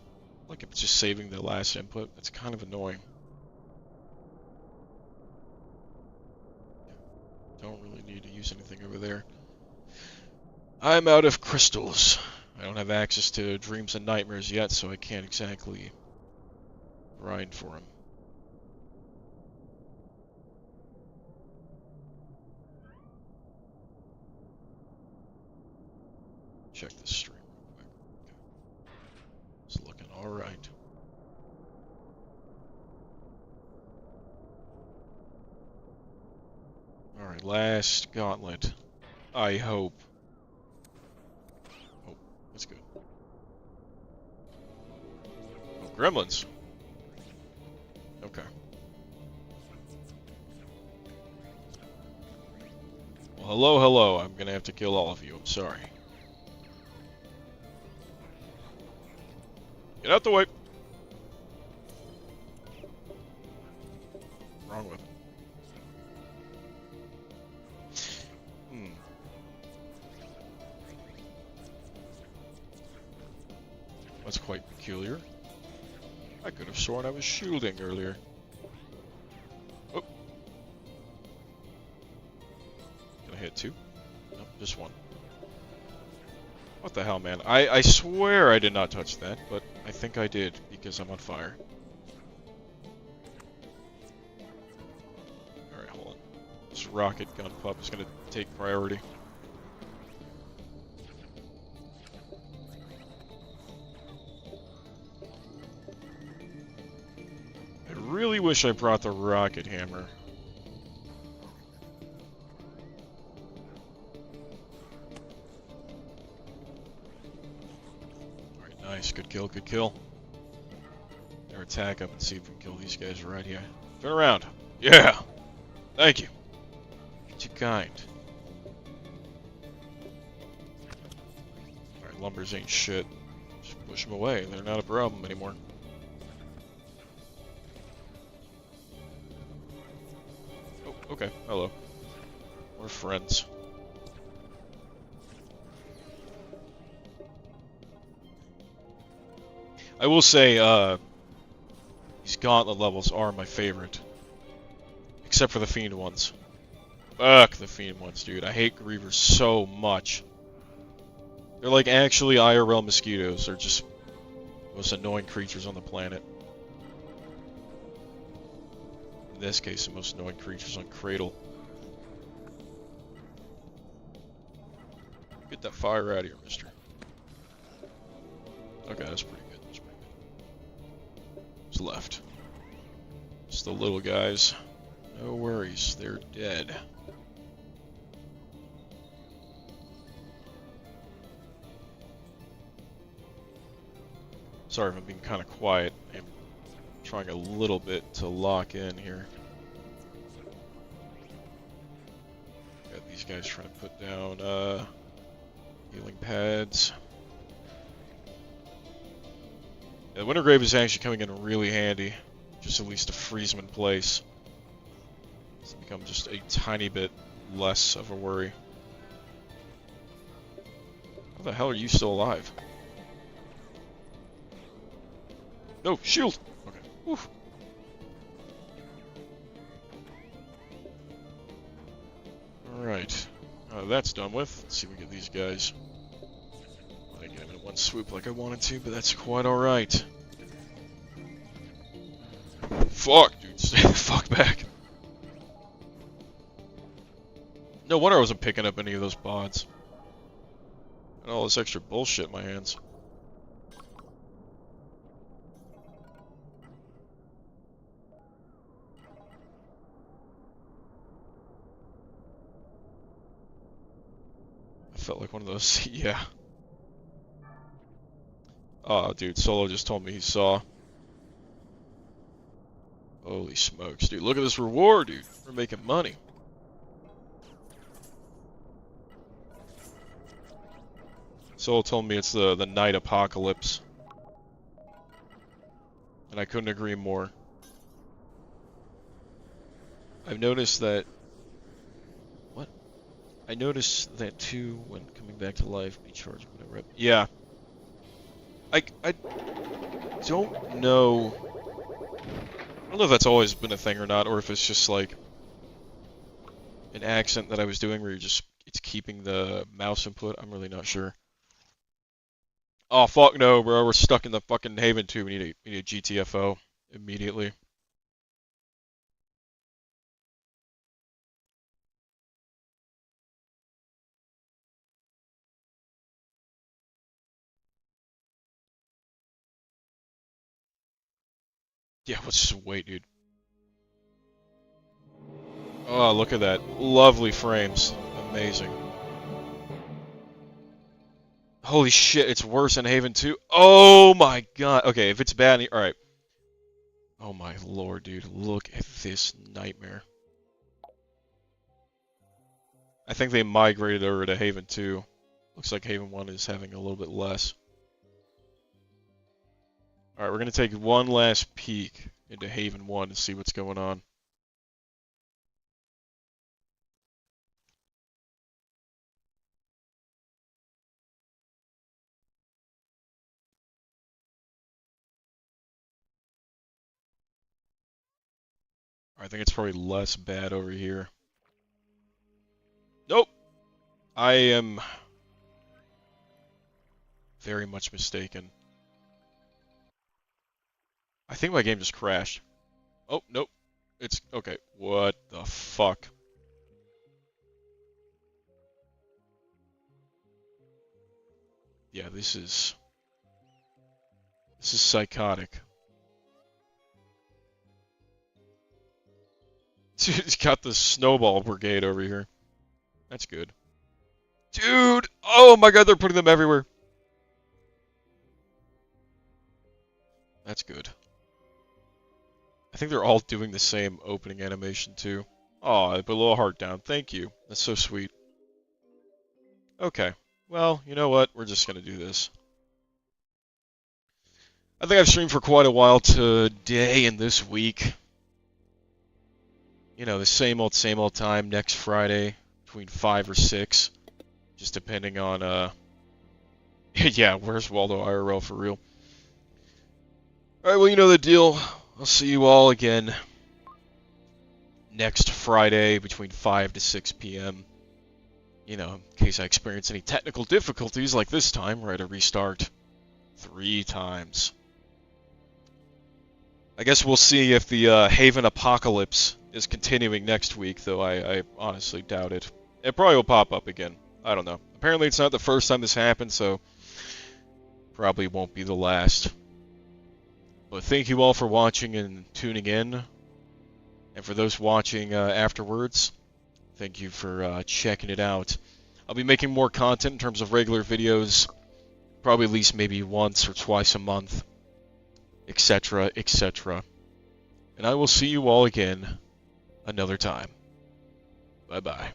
like, if it's just saving the last input. It's kind of annoying. Don't really need to use anything over there. I'm out of crystals. I don't have access to dreams and nightmares yet, so I can't exactly grind for them. Check the stream. It's looking alright. Alright, last gauntlet. I hope. Oh, that's good. Oh, gremlins. Okay. Well, hello. I'm gonna have to kill all of you. I'm sorry. Get out the way. Wrong with it. That's quite peculiar. I could have sworn I was shielding earlier. Oh. Can I hit two? Nope, just one. What the hell, man? I swear I did not touch that, but I think I did, because I'm on fire. Alright, hold on. This rocket gun pup is gonna take priority. I really wish I brought the rocket hammer. Nice, good kill, good kill. Now attack up and see if we can kill these guys right here. Turn around. Yeah! Thank you. Ain't you kind. Alright, lumbers ain't shit. Just push them away. They're not a problem anymore. Oh, okay. Hello. We're friends. I will say, these gauntlet levels are my favorite. Except for the Fiend ones. Fuck the Fiend ones, dude. I hate Grievers so much. They're like actually IRL mosquitoes. They're just the most annoying creatures on the planet. In this case, the most annoying creatures on Cradle. Get that fire out of here, mister. Okay, that's pretty good. That's pretty good. What's left? It's the little guys. No worries, they're dead. Sorry if I'm being kind of quiet. I'm trying a little bit to lock in here. Got these guys trying to put down healing pads. Yeah, the Wintergrave is actually coming in really handy. Just at least to freeze them in place. It's become just a tiny bit less of a worry. How the hell are you still alive? No, shield! Okay. Oof. Alright. That's done with. Let's see if we get these guys. I didn't get them in one swoop like I wanted to, but that's quite alright. Fuck, dude. Stay the fuck back. No wonder I wasn't picking up any of those bods. And all this extra bullshit in my hands. I felt like one of those, yeah. Oh, dude, Solo just told me he saw. Holy smokes, dude. Look at this reward, dude. We're making money. Solo told me it's the Night Apocalypse. And I couldn't agree more. I've noticed that... What? I noticed that too when coming back to life, be charged with a rep. Yeah. I don't know... I don't know if that's always been a thing or not, or if it's just like... an accent that I was doing where you're just... it's keeping the mouse input. I'm really not sure. Oh, fuck no, bro. We're stuck in the fucking Haven 2. We need a GTFO immediately. Yeah, let's just wait, dude. Oh, look at that. Lovely frames. Amazing. Holy shit, it's worse in Haven 2. Oh my god. Okay, if it's bad... Alright. Oh my lord, dude. Look at this nightmare. I think they migrated over to Haven 2. Looks like Haven 1 is having a little bit less. Alright, we're gonna take one last peek into Haven 1 to see what's going on. I think it's probably less bad over here. Nope! I am very much mistaken. I think my game just crashed. Oh, nope. It's... okay. What the fuck? Yeah, this is psychotic. Dude, he's got the snowball brigade over here. That's good. Dude! Oh my god, they're putting them everywhere. That's good. I think they're all doing the same opening animation too. Oh, I put a little heart down. Thank you. That's so sweet. Okay. well, you know what? We're just gonna do this. I think I've streamed for quite a while today and this week. You know, the same old time next Friday between 5 or 6. Just depending on, yeah, where's Waldo IRL for real? Alright, well, you know the deal. I'll see you all again next Friday between 5 to 6 p.m. You know, in case I experience any technical difficulties like this time where I had to restart 3 times. I guess we'll see if the Haven Apocalypse is continuing next week, though I honestly doubt it. It probably will pop up again. I don't know. Apparently it's not the first time this happened, so probably won't be the last. But thank you all for watching and tuning in. And for those watching afterwards, thank you for checking it out. I'll be making more content in terms of regular videos, probably at least maybe once or twice a month, etc., etc. And I will see you all again another time. Bye-bye.